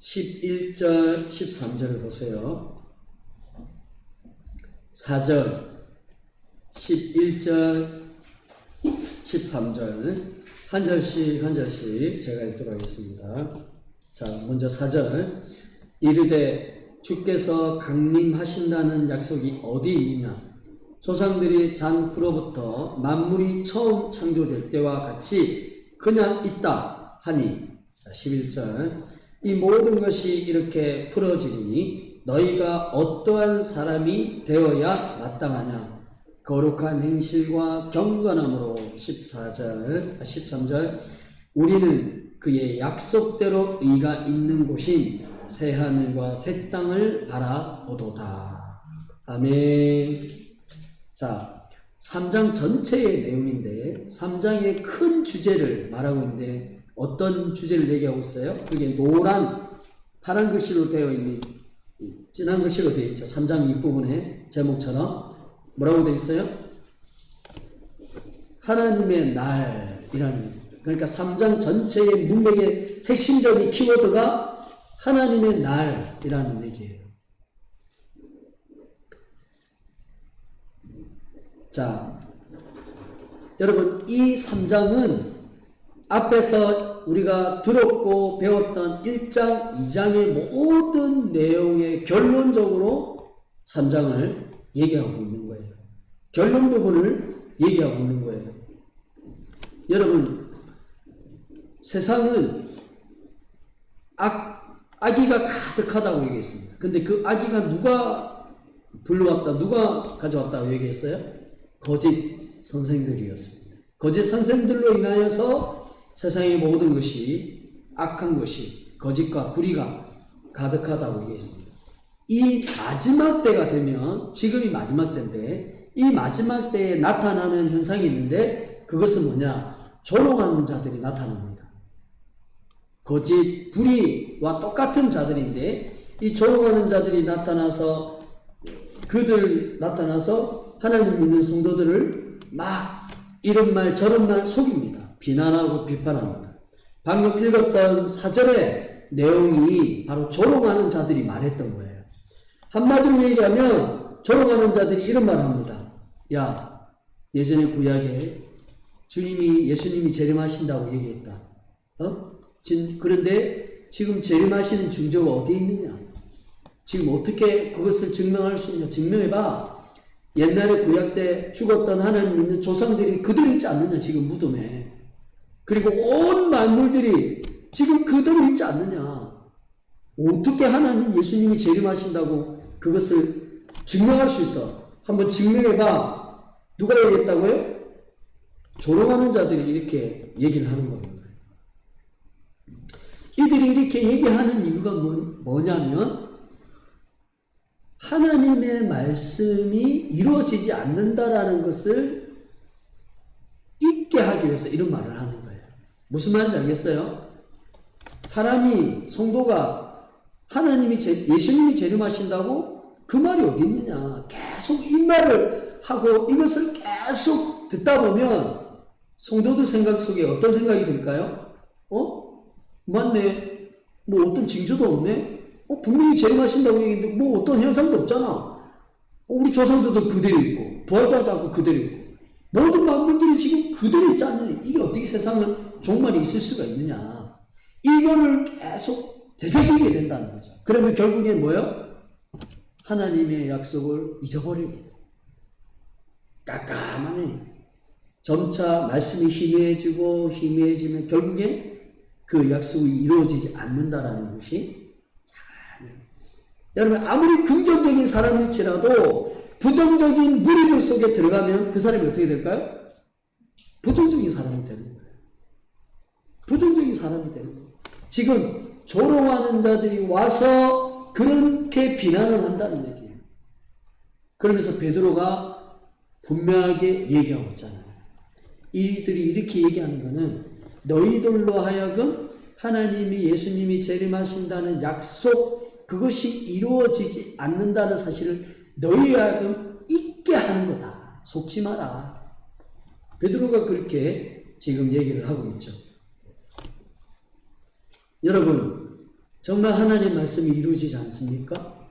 S1: 11절, 13절을 보세요. 4절, 11절, 13절 한 절씩 제가 읽도록 하겠습니다. 자, 먼저 4절. 이르되 주께서 강림하신다는 약속이 어디 있느냐? 조상들이 잔 후로부터 만물이 처음 창조될 때와 같이 그냥 있다 하니 자, 11절. 이 모든 것이 이렇게 풀어지니 너희가 어떠한 사람이 되어야 마땅하냐? 거룩한 행실과 경건함으로 13절. 우리는 그의 약속대로 의가 있는 곳인 새하늘과 새 땅을 바라보도다. 아멘. 자, 3장 전체의 내용인데 3장의 큰 주제를 말하고 있는데 어떤 주제를 얘기하고 있어요? 그게 노란 파란 글씨로 되어 있는 진한 글씨로 되어 있죠. 3장 윗부분에 제목처럼 뭐라고 되어 있어요? 하나님의 날이라는, 그러니까 3장 전체의 문맥의 핵심적인 키워드가 하나님의 날이라는 얘기예요. 자, 여러분, 이 3장은 앞에서 우리가 들었고 배웠던 1장, 2장의 모든 내용의 결론적으로 3장을 얘기하고 있는 거예요. 결론 부분을 얘기하고 있는 거예요. 여러분, 세상은 악의가 가득하다고 얘기했습니다. 근데 그 악의가 누가 불러왔다, 누가 가져왔다고 얘기했어요? 거짓 선생들이었습니다. 거짓 선생들로 인하여서 세상의 모든 것이 악한 것이 거짓과 불의가 가득하다고 얘기했습니다. 이 마지막 때가 되면, 지금이 마지막 때인데 이 마지막 때에 나타나는 현상이 있는데 그것은 뭐냐? 조롱하는 자들이 나타납니다. 거짓, 불의와 똑같은 자들인데 이 조롱하는 자들이 나타나서 하나님 믿는 성도들을 막 이런 말 저런 말 속입니다. 비난하고 비판합니다. 방금 읽었던 4절의 내용이 바로 조롱하는 자들이 말했던 거예요. 한마디로 얘기하면 조롱하는 자들이 이런 말을 합니다. 야, 예전에 구약에 예수님이 재림하신다고 얘기했다. 그런데 지금 재림하시는 징조가 어디에 있느냐? 지금 어떻게 그것을 증명할 수 있냐? 증명해봐. 옛날에 구약 때 죽었던 하나님 믿는 조상들이 그대로 있지 않느냐? 지금 무덤에. 그리고 온 만물들이 지금 그대로 있지 않느냐? 어떻게 하나님 예수님이 재림하신다고 그것을 증명할 수 있어? 한번 증명해봐. 누가 얘기했다고요? 조롱하는 자들이 이렇게 얘기를 하는 겁니다. 이들이 이렇게 얘기하는 이유가 뭐냐면 하나님의 말씀이 이루어지지 않는다라는 것을 잊게 하기 위해서 이런 말을 하는 거예요. 무슨 말인지 알겠어요? 사람이, 성도가 예수님이 재림하신다고 그 말이 어디 있느냐? 계속 이 말을 하고 이것을 계속 듣다 보면 성도들 생각 속에 어떤 생각이 들까요? 맞네. 뭐 어떤 징조도 없네. 분명히 재림하신다고 얘기했는데 뭐 어떤 현상도 없잖아. 우리 조상들도 그대로 있고 부활도 하지 않고 그대로 있고 모든 만물들이 지금 그대로 있지 않느냐. 이게 어떻게 세상을 종말이 있을 수가 있느냐. 이거를 계속 되새기게 된다는 거죠. 그러면 결국엔 뭐예요? 하나님의 약속을 잊어버리게 돼. 깜깜하네. 점차 말씀이 희미해지면 결국에 그 약속이 이루어지지 않는다라는 것이 여러분, 아무리 긍정적인 사람일지라도 부정적인 무리들 속에 들어가면 그 사람이 어떻게 될까요? 부정적인 사람이 되는 거예요. 부정적인 사람이 되는 거예요. 지금 조롱하는 자들이 와서 그렇게 비난을 한다는 얘기예요. 그러면서 베드로가 분명하게 얘기하고 있잖아요. 이들이 이렇게 얘기하는 것은 너희들로 하여금 하나님이 예수님이 재림하신다는 약속, 그것이 이루어지지 않는다는 사실을 너희로 하여금 잊게 하는 거다. 속지 마라. 베드로가 그렇게 지금 얘기를 하고 있죠. 여러분, 정말 하나님의 말씀이 이루어지지 않습니까?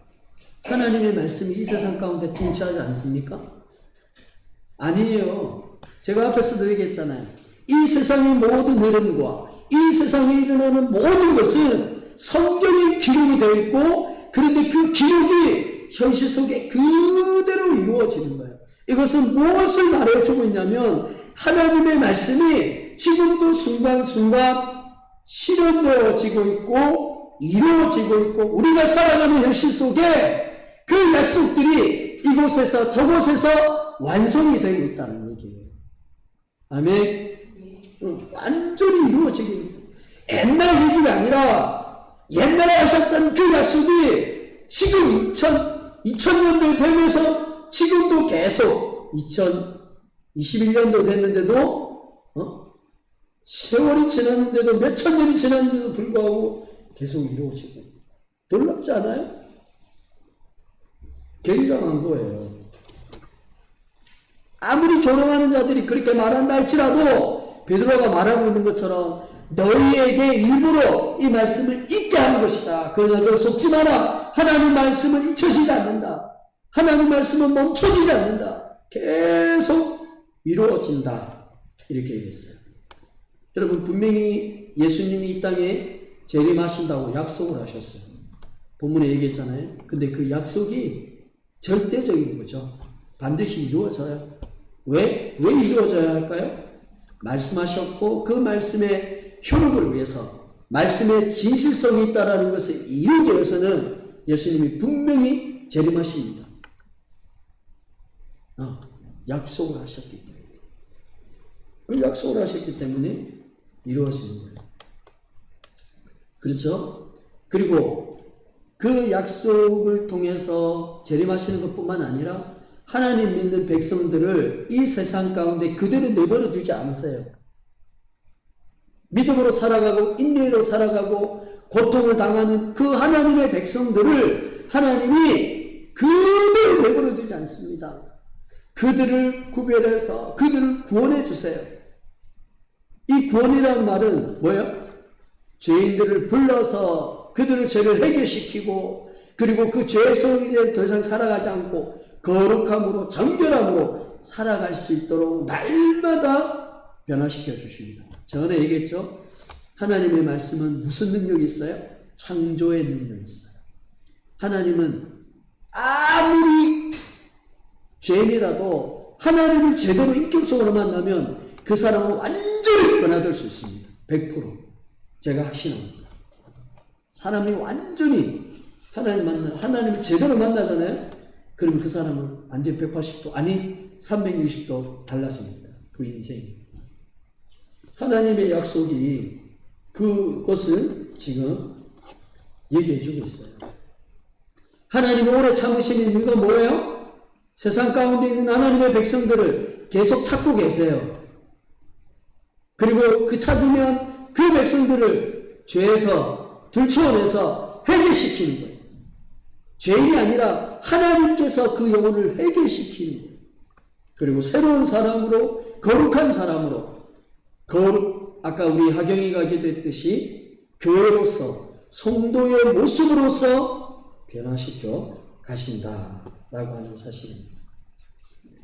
S1: 하나님의 말씀이 이 세상 가운데 통치하지 않습니까? 아니에요. 제가 앞에서도 얘기했잖아요. 이 세상의 모든 흐름과 이 세상에 일어나는 모든 것은 성경에 기록이 되어 있고, 그런데 그 기록이 현실 속에 그대로 이루어지는 거예요. 이것은 무엇을 말해주고 있냐면 하나님의 말씀이 지금도 순간순간 실현되어지고 있고 이루어지고 있고 우리가 살아가는 현실 속에 그 약속들이 이곳에서 저곳에서 완성이 되고 있다는 얘기예요. 아멘. 완전히 이루어지고 있는 옛날 얘기가 아니라 옛날에 하셨던 그 약속이 지금 2000년도 되면서 지금도 계속 2021년도 됐는데도 세월이 지났는데도 몇천 년이 지났는데도 불구하고 계속 이루어지고 놀랍지 않아요? 굉장한 거예요. 아무리 조롱하는 자들이 그렇게 말한다 할지라도 베드로가 말하고 있는 것처럼 너희에게 일부러 이 말씀을 잊게 하는 것이다. 그러나 너 속지 마라. 하나님 말씀은 잊혀지지 않는다. 하나님 말씀은 멈춰지지 않는다. 계속 이루어진다. 이렇게 얘기했어요. 여러분 분명히 예수님이 이 땅에 재림하신다고 약속을 하셨어요. 본문에 얘기했잖아요. 근데 그 약속이 절대적인 거죠. 반드시 이루어져요. 왜 이루어져야 할까요? 말씀하셨고 그 말씀의 효력을 위해서 말씀의 진실성이 있다라는 것을 이루기 위해서는 예수님이 분명히 재림하십니다. 약속을 하셨기 때문에 그 약속을 하셨기 때문에 이루어지는 거예요. 그렇죠? 그리고 그 약속을 통해서 재림하시는 것뿐만 아니라 하나님 믿는 백성들을 이 세상 가운데 그대로 내버려 두지 않으세요. 믿음으로 살아가고 인내로 살아가고 고통을 당하는 그 하나님의 백성들을 하나님이 그대로 내버려 두지 않습니다. 그들을 구별해서 그들을 구원해 주세요. 이 구원이라는 말은 뭐예요? 죄인들을 불러서 그들의 죄를 해결시키고 그리고 그 죄 속에 더 이상 살아가지 않고 거룩함으로 정결함으로 살아갈 수 있도록 날마다 변화시켜 주십니다. 전에 얘기했죠? 하나님의 말씀은 무슨 능력이 있어요? 창조의 능력이 있어요. 하나님은 아무리 죄인이라도 하나님을 제대로 인격적으로 만나면 그 사람은 완전히 변화될 수 있습니다. 100%. 제가 확신합니다. 사람이 완전히 하나님을 제대로 만나잖아요? 그럼 그 사람은 완전히 180도, 아니 360도 달라집니다. 그 인생이. 하나님의 약속이 그것을 지금 얘기해 주고 있어요. 하나님이 오래 참으시는 이유가 뭐예요? 세상 가운데 있는 하나님의 백성들을 계속 찾고 계세요. 그리고 그 찾으면 그 백성들을 죄에서 들추어내서 해결시키는 거예요. 죄인이 아니라 하나님께서 그 영혼을 해결시키는 거예요. 그리고 새로운 사람으로, 거룩한 사람으로, 아까 우리 하경이가 기도했듯이 교회로서, 성도의 모습으로서 변화시켜 가신다라고 하는 사실입니다.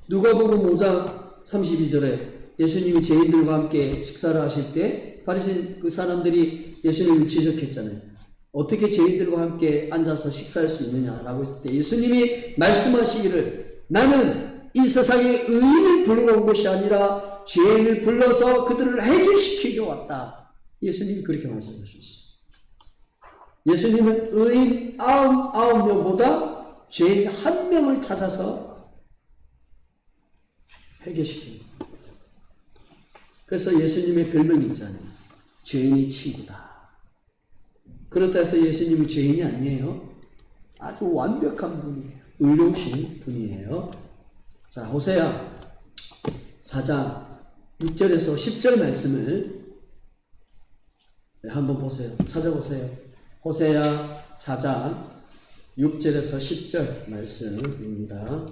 S1: 누가복음 5장 32절에 예수님이 죄인들과 함께 식사를 하실 때 바리새인 그 사람들이 예수님을 지적했잖아요. 어떻게 죄인들과 함께 앉아서 식사할 수 있느냐라고 했을 때 예수님이 말씀하시기를 나는 이 세상에 의인을 부르러 온 것이 아니라 죄인을 불러서 그들을 해결시키려 왔다. 예수님이 그렇게 말씀하셨어요. 예수님은 의인 99명보다 죄인 1명을 찾아서 해결시킵니다. 그래서 예수님의 별명이 있잖아요. 죄인이 친구다. 그렇다 해서 예수님은 죄인이 아니에요. 아주 완벽한 분이에요. 의로우신 분이에요. 자, 호세아 4장 6절에서 10절 말씀을 한번 보세요. 찾아보세요. 호세아 4장 6절에서 10절 말씀입니다.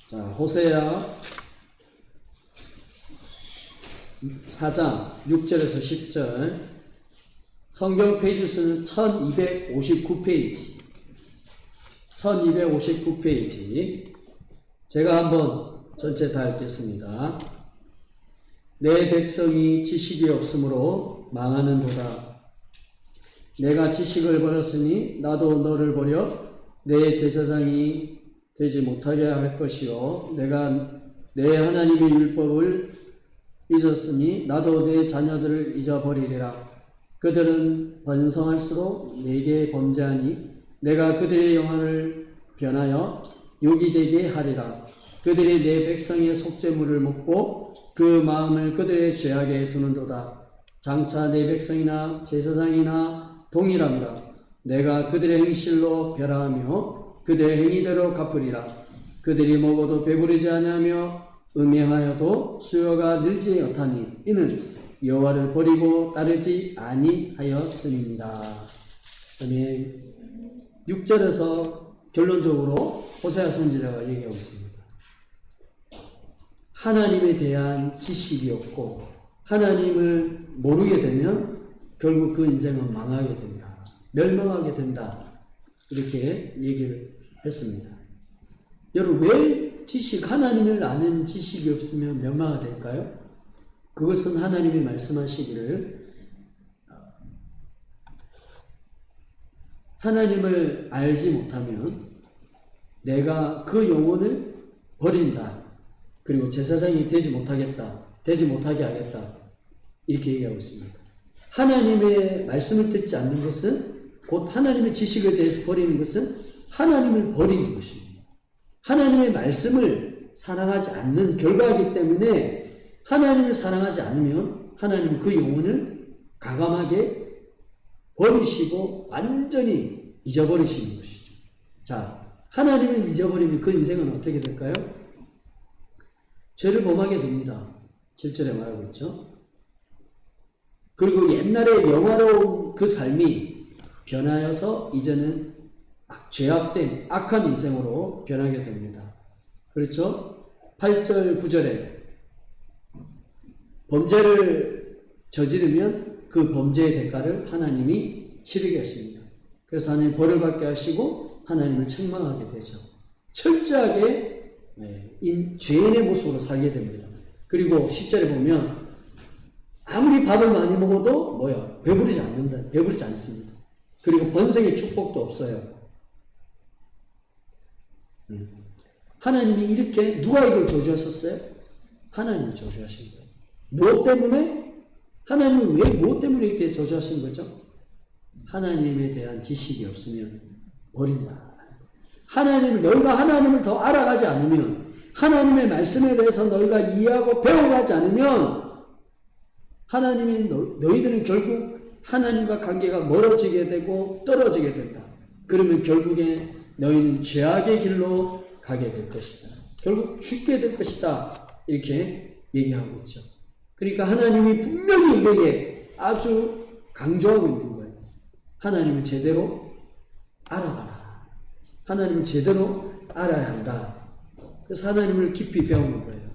S1: 자, 호세아 4장 6절에서 10절 성경 페이지 수는 1259페이지 1259페이지 제가 한번 전체 다 읽겠습니다. 내 백성이 지식이 없으므로 망하는도다. 내가 지식을 버렸으니 나도 너를 버려 내 제사장이 되지 못하게 할 것이요 내가 내 하나님의 율법을 잊었으니 나도 내 자녀들을 잊어버리리라. 그들은 번성할수록 내게 범죄하니 내가 그들의 영혼을 변하여 욕이 되게 하리라. 그들이 내 백성의 속죄물을 먹고 그 마음을 그들의 죄악에 두는도다. 장차 내 백성이나 제사장이나 동일함이라. 내가 그들의 행실로 멸하며 그들의 행위대로 갚으리라. 그들이 먹어도 배부르지 아니하며 음행하여도 수요가 늘지 못하니 이는 여호와를 버리고 따르지 아니하였음이니라. 아멘. 6절에서 결론적으로 호세아 선지자가 얘기하고 있습니다. 하나님에 대한 지식이 없고 하나님을 모르게 되면 결국 그 인생은 망하게 된다. 멸망하게 된다. 이렇게 얘기를 했습니다. 여러분, 왜 하나님을 아는 지식이 없으면 멸망하게 될까요? 그것은 하나님이 말씀하시기를 하나님을 알지 못하면 내가 그 영혼을 버린다. 그리고 제사장이 되지 못하겠다. 되지 못하게 하겠다. 이렇게 얘기하고 있습니다. 하나님의 말씀을 듣지 않는 것은 곧 하나님의 지식에 대해서 버리는 것은 하나님을 버리는 것입니다. 하나님의 말씀을 사랑하지 않는 결과이기 때문에 하나님을 사랑하지 않으면 하나님은 그 영혼을 가감하게 버리시고 완전히 잊어버리시는 것이죠. 자, 하나님을 잊어버리면 그 인생은 어떻게 될까요? 죄를 범하게 됩니다. 7절에 말하고 있죠. 그리고 옛날에 영화로운 그 삶이 변하여서 이제는 죄악된 악한 인생으로 변하게 됩니다. 그렇죠? 8절 9절에 범죄를 저지르면 그 범죄의 대가를 하나님이 치르게 하십니다. 그래서 하나님 벌을 받게 하시고 하나님을 책망하게 되죠. 철저하게 죄인의 모습으로 살게 됩니다. 그리고 10절에 보면 아무리 밥을 많이 먹어도 배부르지 않는다. 배부르지 않습니다. 그리고 번성의 축복도 없어요. 하나님이 이렇게 누가 이걸 저주하셨어요? 하나님이 저주하신 거예요. 무엇 때문에? 하나님이 왜 무엇 때문에 이렇게 저주하신 거죠? 하나님에 대한 지식이 없으면 버린다. 너희가 하나님을 더 알아가지 않으면 하나님의 말씀에 대해서 너희가 이해하고 배워가지 않으면 하나님이 너희들은 결국 하나님과 관계가 멀어지게 되고 떨어지게 된다. 그러면 결국에 너희는 죄악의 길로 가게 될 것이다. 결국 죽게 될 것이다. 이렇게 얘기하고 있죠. 그러니까 하나님이 분명히 우리에게 아주 강조하고 있는 거예요. 하나님을 제대로 알아가라. 하나님을 제대로 알아야 한다. 그래서 하나님을 깊이 배우는 거예요.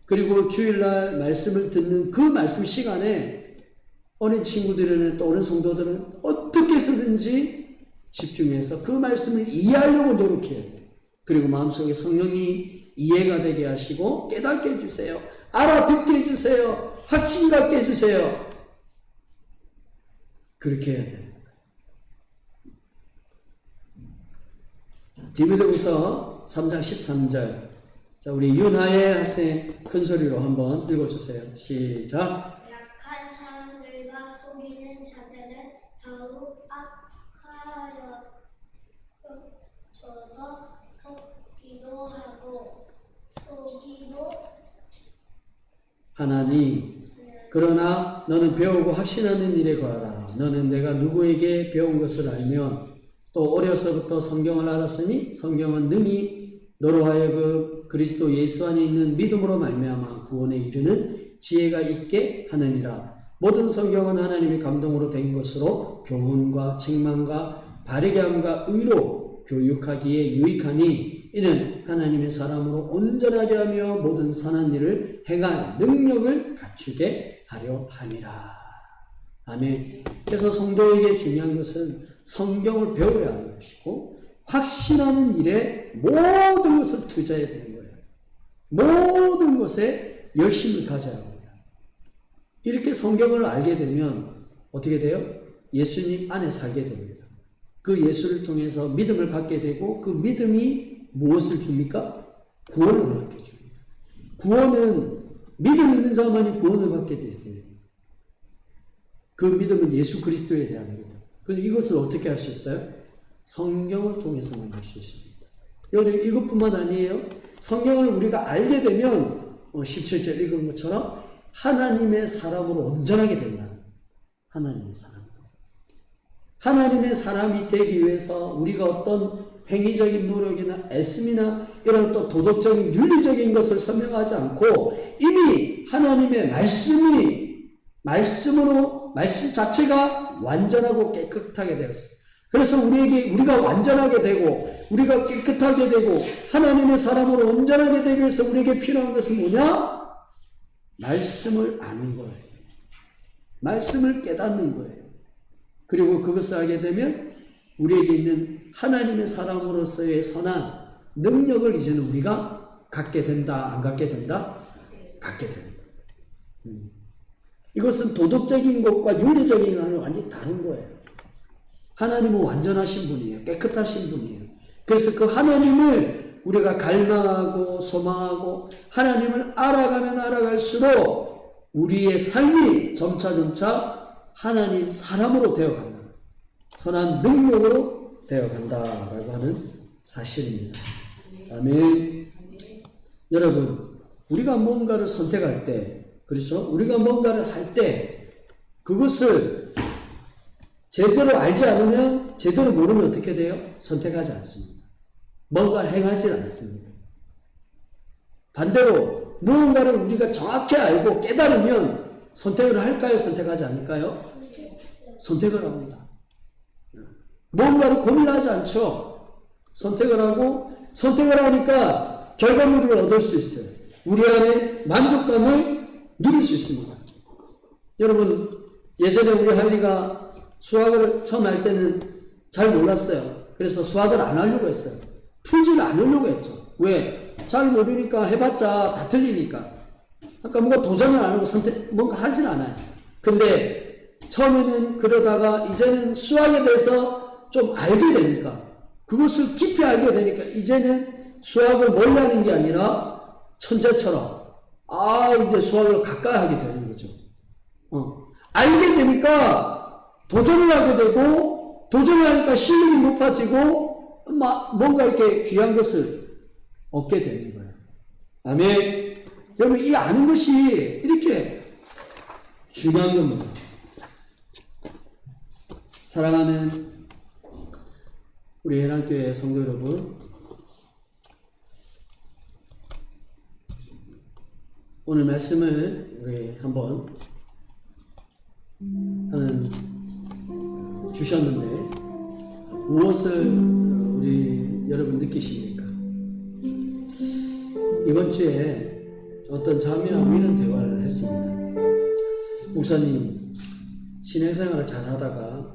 S1: 그리고 주일날 말씀을 듣는 그 말씀 시간에 어린 친구들이나 또 어린 성도들은 어떻게 해서든지 집중해서 그 말씀을 이해하려고 노력해야 돼요. 그리고 마음속에 성령이 이해가 되게 하시고 깨닫게 해주세요. 알아듣게 해주세요. 확신 갖게 해주세요. 그렇게 해야 돼요. 디모데후서 3장 13절. 자, 우리 윤하혜 학생 큰 소리로 한번 읽어주세요. 시작.
S3: 약한 사람들과 속이는 자들은 더욱 악하여져서 속기도 하고 속이도
S1: 하나니 그러나 너는 배우고 확신하는 일에 거하라. 너는 내가 누구에게 배운 것을 알면 또 어려서부터 성경을 알았으니 성경은 능히 너로 하여금 그리스도 예수 안에 있는 믿음으로 말미암아 구원에 이르는 지혜가 있게 하느니라. 모든 성경은 하나님의 감동으로 된 것으로 교훈과 책망과 바르게 함과 의로 교육하기에 유익하니 이는 하나님의 사람으로 온전하게 하며 모든 선한 일을 행할 능력을 갖추게 하려 함이라. 아멘. 그래서 성도에게 중요한 것은 성경을 배워야 하는 것이고 확신하는 일에 모든 것을 투자해야 되는 거예요. 모든 것에 열심을 가져야 합니다. 이렇게 성경을 알게 되면 어떻게 돼요? 예수님 안에 살게 됩니다. 그 예수를 통해서 믿음을 갖게 되고 그 믿음이 무엇을 줍니까? 구원을 허락해 줍니다. 구원은 믿음 있는 자만이 구원을 받게 되어 있어요. 그 믿음은 예수 그리스도에 대한 겁니다. 그런데 이것을 어떻게 할 수 있어요? 성경을 통해서만 할 수 있습니다. 여러분 이것뿐만 아니에요. 성경을 우리가 알게 되면 17절 읽은 것처럼 하나님의 사람으로 온전하게 된다. 하나님의 사람. 하나님의 사람이 되기 위해서 우리가 어떤 행위적인 노력이나 애씀이나 이런 또 도덕적인 윤리적인 것을 설명하지 않고 이미 하나님의 말씀 자체가 완전하고 깨끗하게 되었어요. 그래서 우리가 완전하게 되고 우리가 깨끗하게 되고 하나님의 사람으로 온전하게 되기 위해서 우리에게 필요한 것은 뭐냐? 말씀을 아는 거예요. 말씀을 깨닫는 거예요. 그리고 그것을 알게 되면 우리에게 있는 하나님의 사람으로서의 선한 능력을 이제는 우리가 갖게 된다, 안 갖게 된다? 갖게 된다. 이것은 도덕적인 것과 윤리적인 것과는 완전히 다른 거예요. 하나님은 완전하신 분이에요. 깨끗하신 분이에요. 그래서 그 하나님을 우리가 갈망하고 소망하고 하나님을 알아가면 알아갈수록 우리의 삶이 점차 하나님 사람으로 되어간다. 선한 능력으로 되어간다라고 하는 사실입니다. 아멘. 여러분, 우리가 뭔가를 선택할 때, 그렇죠? 우리가 뭔가를 할 때 그것을 제대로 알지 않으면, 제대로 모르면 어떻게 돼요? 선택하지 않습니다. 뭔가 행하지 않습니다. 반대로 무언가를 우리가 정확히 알고 깨달으면 선택을 할까요? 선택하지 않을까요? 선택을 합니다. 뭔가를 고민하지 않죠. 선택을 하고 선택을 하니까 결과물을 얻을 수 있어요. 우리 안에 만족감을 누릴 수 있습니다. 여러분, 예전에 우리 하율이가 수학을 처음 할 때는 잘 몰랐어요. 그래서 수학을 안 하려고 했어요. 풀지를 않으려고 했죠. 왜? 잘 모르니까 해봤자 다 틀리니까. 아까 뭔가 도전을 안 하고 뭔가 하진 않아요. 근데 처음에는 그러다가 이제는 수학에 대해서 좀 알게 되니까, 그것을 깊이 알게 되니까 이제는 수학을 멀리 하는 게 아니라 천재처럼 이제 수학을 가까이 하게 되는 거죠. 알게 되니까 도전을 하게 되고, 도전을 하니까 실력이 높아지고 뭔가 이렇게 귀한 것을 얻게 되는 거예요. 아멘. 여러분, 이 아는 것이 이렇게 중요한 겁니다. 사랑하는 우리 해랑교회 성도 여러분, 오늘 말씀을 우리 한번 주셨는데 무엇을 우리 여러분 느끼십니까? 이번 주에 어떤 자매하고 이런 대화를 했습니다. 목사님, 신앙생활을 잘 하다가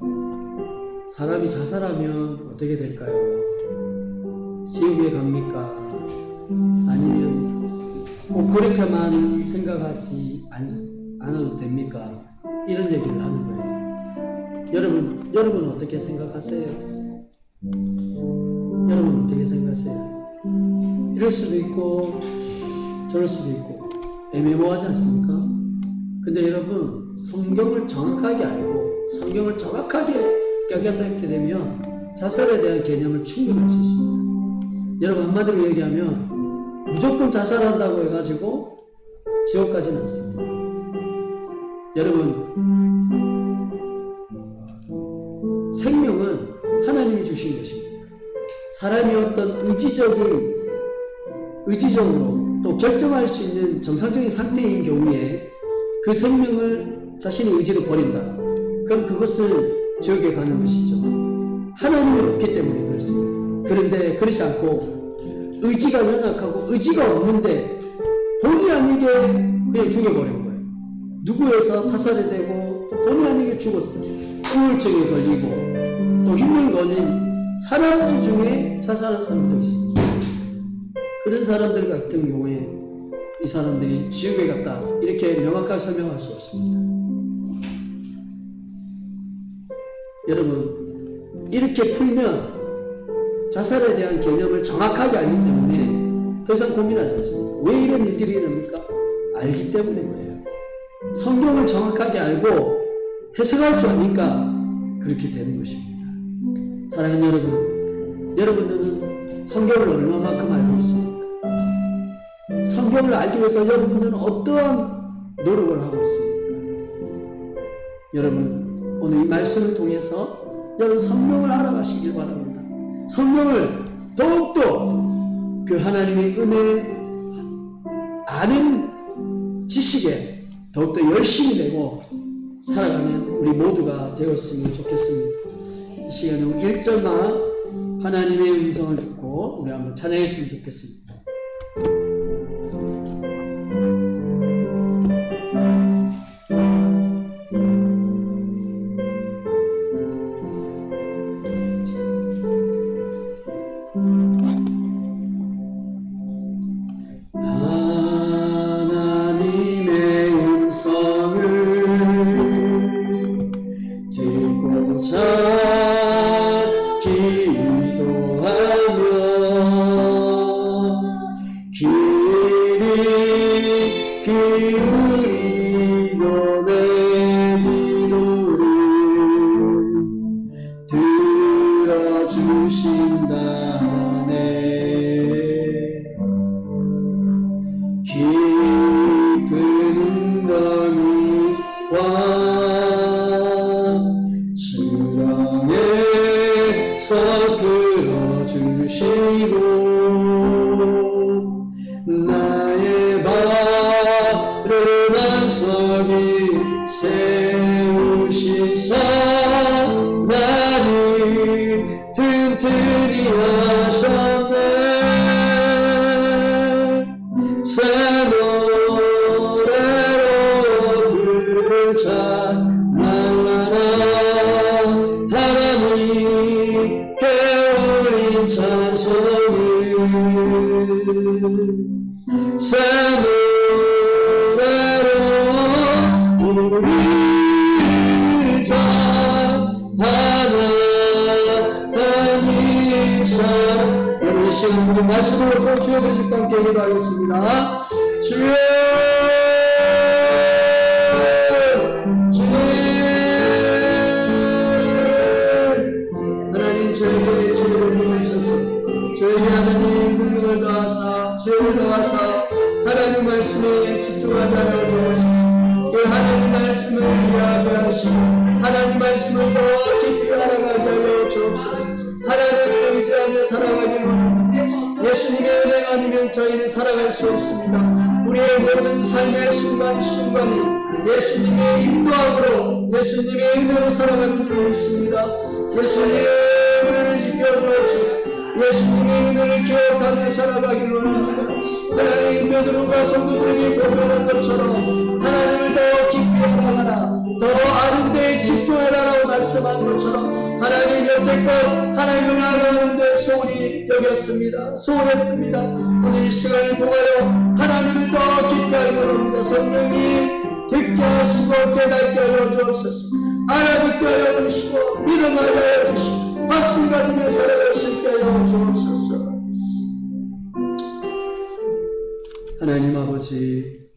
S1: 사람이 자살하면 어떻게 될까요? 지옥에 갑니까? 아니면 꼭 그렇게만 생각하지 않아도 됩니까? 이런 얘기를 하는 거예요. 여러분 어떻게 생각하세요? 여러분 어떻게 생각하세요? 이럴 수도 있고 저럴 수도 있고 애매모호하지 않습니까? 근데 여러분, 성경을 정확하게 알고 성경을 정확하게 깨닫게 되면 자살에 대한 개념을 충분히 할 수 있습니다. 여러분, 한마디로 얘기하면 무조건 자살한다고 해가지고 지옥 가지는 않습니다. 여러분, 생명은 하나님이 주신 것입니다. 사람이 어떤 의지적으로 또 결정할 수 있는 정상적인 상태인 경우에 그 생명을 자신의 의지로 버린다. 그럼 그것을 지옥에 가는 것이죠. 하나님이 없기 때문에 그렇습니다. 그런데 그렇지 않고 의지가 연약하고 의지가 없는데 본의 아니게 그냥 죽여버린 거예요. 누구에서 타살이 되고 또 본의 아니게 죽었어요. 우울증에 걸리고 또 힘을 거는 사람들 중에 자살한 사람도 있습니다. 그런 사람들 같은 경우에 이 사람들이 지옥에 갔다 이렇게 명확하게 설명할 수 없습니다. 여러분, 이렇게 풀면 자살에 대한 개념을 정확하게 알기 때문에 더 이상 고민하지 않습니다. 왜 이런 일들이 일어납니까? 알기 때문에 그래요. 성경을 정확하게 알고 해석할 줄 아니까 그렇게 되는 것입니다. 사랑하는 여러분, 여러분들은 성경을 얼마만큼 알고 있습니까? 성경을 알기 위해서 여러분들은 어떠한 노력을 하고 있습니까? 여러분, 오늘 이 말씀을 통해서 여러분 성경을 알아가시길 바랍니다. 성경을 더욱더 그 하나님의 은혜 아는 지식에 더욱더 열심히 내고 살아가는 우리 모두가 되었으면 좋겠습니다. 이 시간에 1절만 하나님의 음성을 듣고 우리 한번 찬양했으면 좋겠습니다. 하나님의 음성을 듣고 기도하며 귀를 기울이고 내 기도를 들어주신다네. 깊은 덩이와 수렁에서 끌어주시고 나의 발을 안석이 세우시사 나를 튼튼히 하셨네. 새 노래로 부르자 날마다 하나님께 올린 찬송을 새 노래로 부르자 하나님 사랑. 여러분 이 시간 모두 말씀을 듣고 주의 주십과 함께 기도하겠습니다. 주여 하나님 저에게 주를 주옵소서. 저에게 하나님 능력을 더하사 주를 더하사 하나님 말씀에 집중하게 하여 주옵소서. 그 하나님 말씀을 이해하게 하시고 하나님 말씀을 더 깊이 알아가게 하여 주옵소서. 하나님을 의지하며 살아가길 원합니다. 예수님의 은혜가 아니면 저희는 살아갈 수 없습니다. 우리의 모든 삶의 순간순간이 예수님의 인도함으로 예수님의 은혜로 살아가는 줄 믿습니다. 예수님의 은혜를 지켜 주옵소서. 예수님의 은혜를 기억하며 살아가길 원합니다. 하나님 베드로가 성도들에게 보면한 것처럼 하나님을 더 깊이 알아가라, 더 아는 데에 집중하라라고 말씀한 것처럼 하나님 여태껏 하나님을 알아가는 데 소홀히 여겼습니다. 소홀했습니다. 오늘 이 시간을 통하여 하나님을 더 깊이 알고 합니다. 성령님 듣게 하시고 깨닫게 하여 주옵소서. 알아듣게 하여 주시고 믿음하게 하여 주시고 확신 가지며 살아갈 수 있게 하여 주옵소서. 하나님 아버지,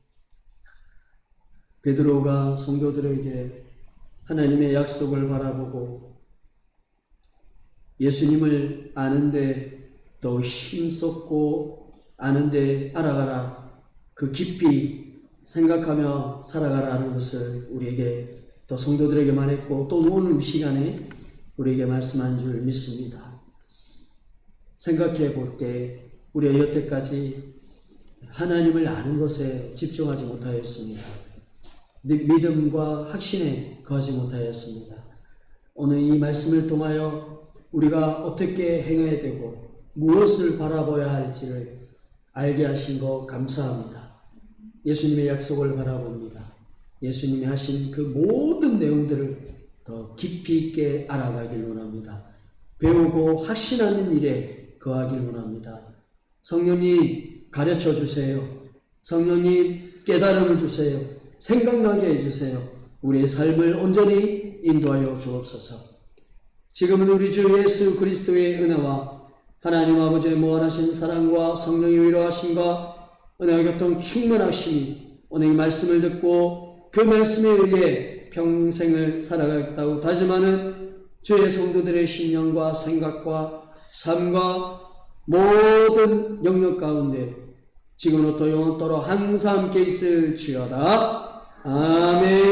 S1: 베드로가 성도들에게 하나님의 약속을 바라보고 예수님을 아는데 더 힘썼고 아는데 알아가라, 그 깊이 생각하며 살아가라 하는 것을 우리에게 또 성도들에게 말했고 또 오늘 이 시간에 우리에게 말씀한 줄 믿습니다. 생각해 볼 때 우리가 여태까지 하나님을 아는 것에 집중하지 못하였습니다. 믿음과 확신에 거하지 못하였습니다. 오늘 이 말씀을 통하여 우리가 어떻게 행해야 되고 무엇을 바라봐야 할지를 알게 하신 것 감사합니다. 예수님의 약속을 바라봅니다. 예수님이 하신 그 모든 내용들을 더 깊이 있게 알아가길 원합니다. 배우고 확신하는 일에 거하길 원합니다. 성령님 가르쳐 주세요. 성령님 깨달음을 주세요. 생각나게 해주세요. 우리의 삶을 온전히 인도하여 주옵소서. 지금은 우리 주 예수 그리스도의 은혜와 하나님 아버지의 무한하신 사랑과 성령의 위로하심과 은혜와 교통 충만하심이 오늘 이 말씀을 듣고 그 말씀에 의해 평생을 살아가겠다고 다짐하는 주의 성도들의 심령과 생각과 삶과 모든 영역 가운데 지금부터 영원토록 항상 함께 있을지어다. 아멘.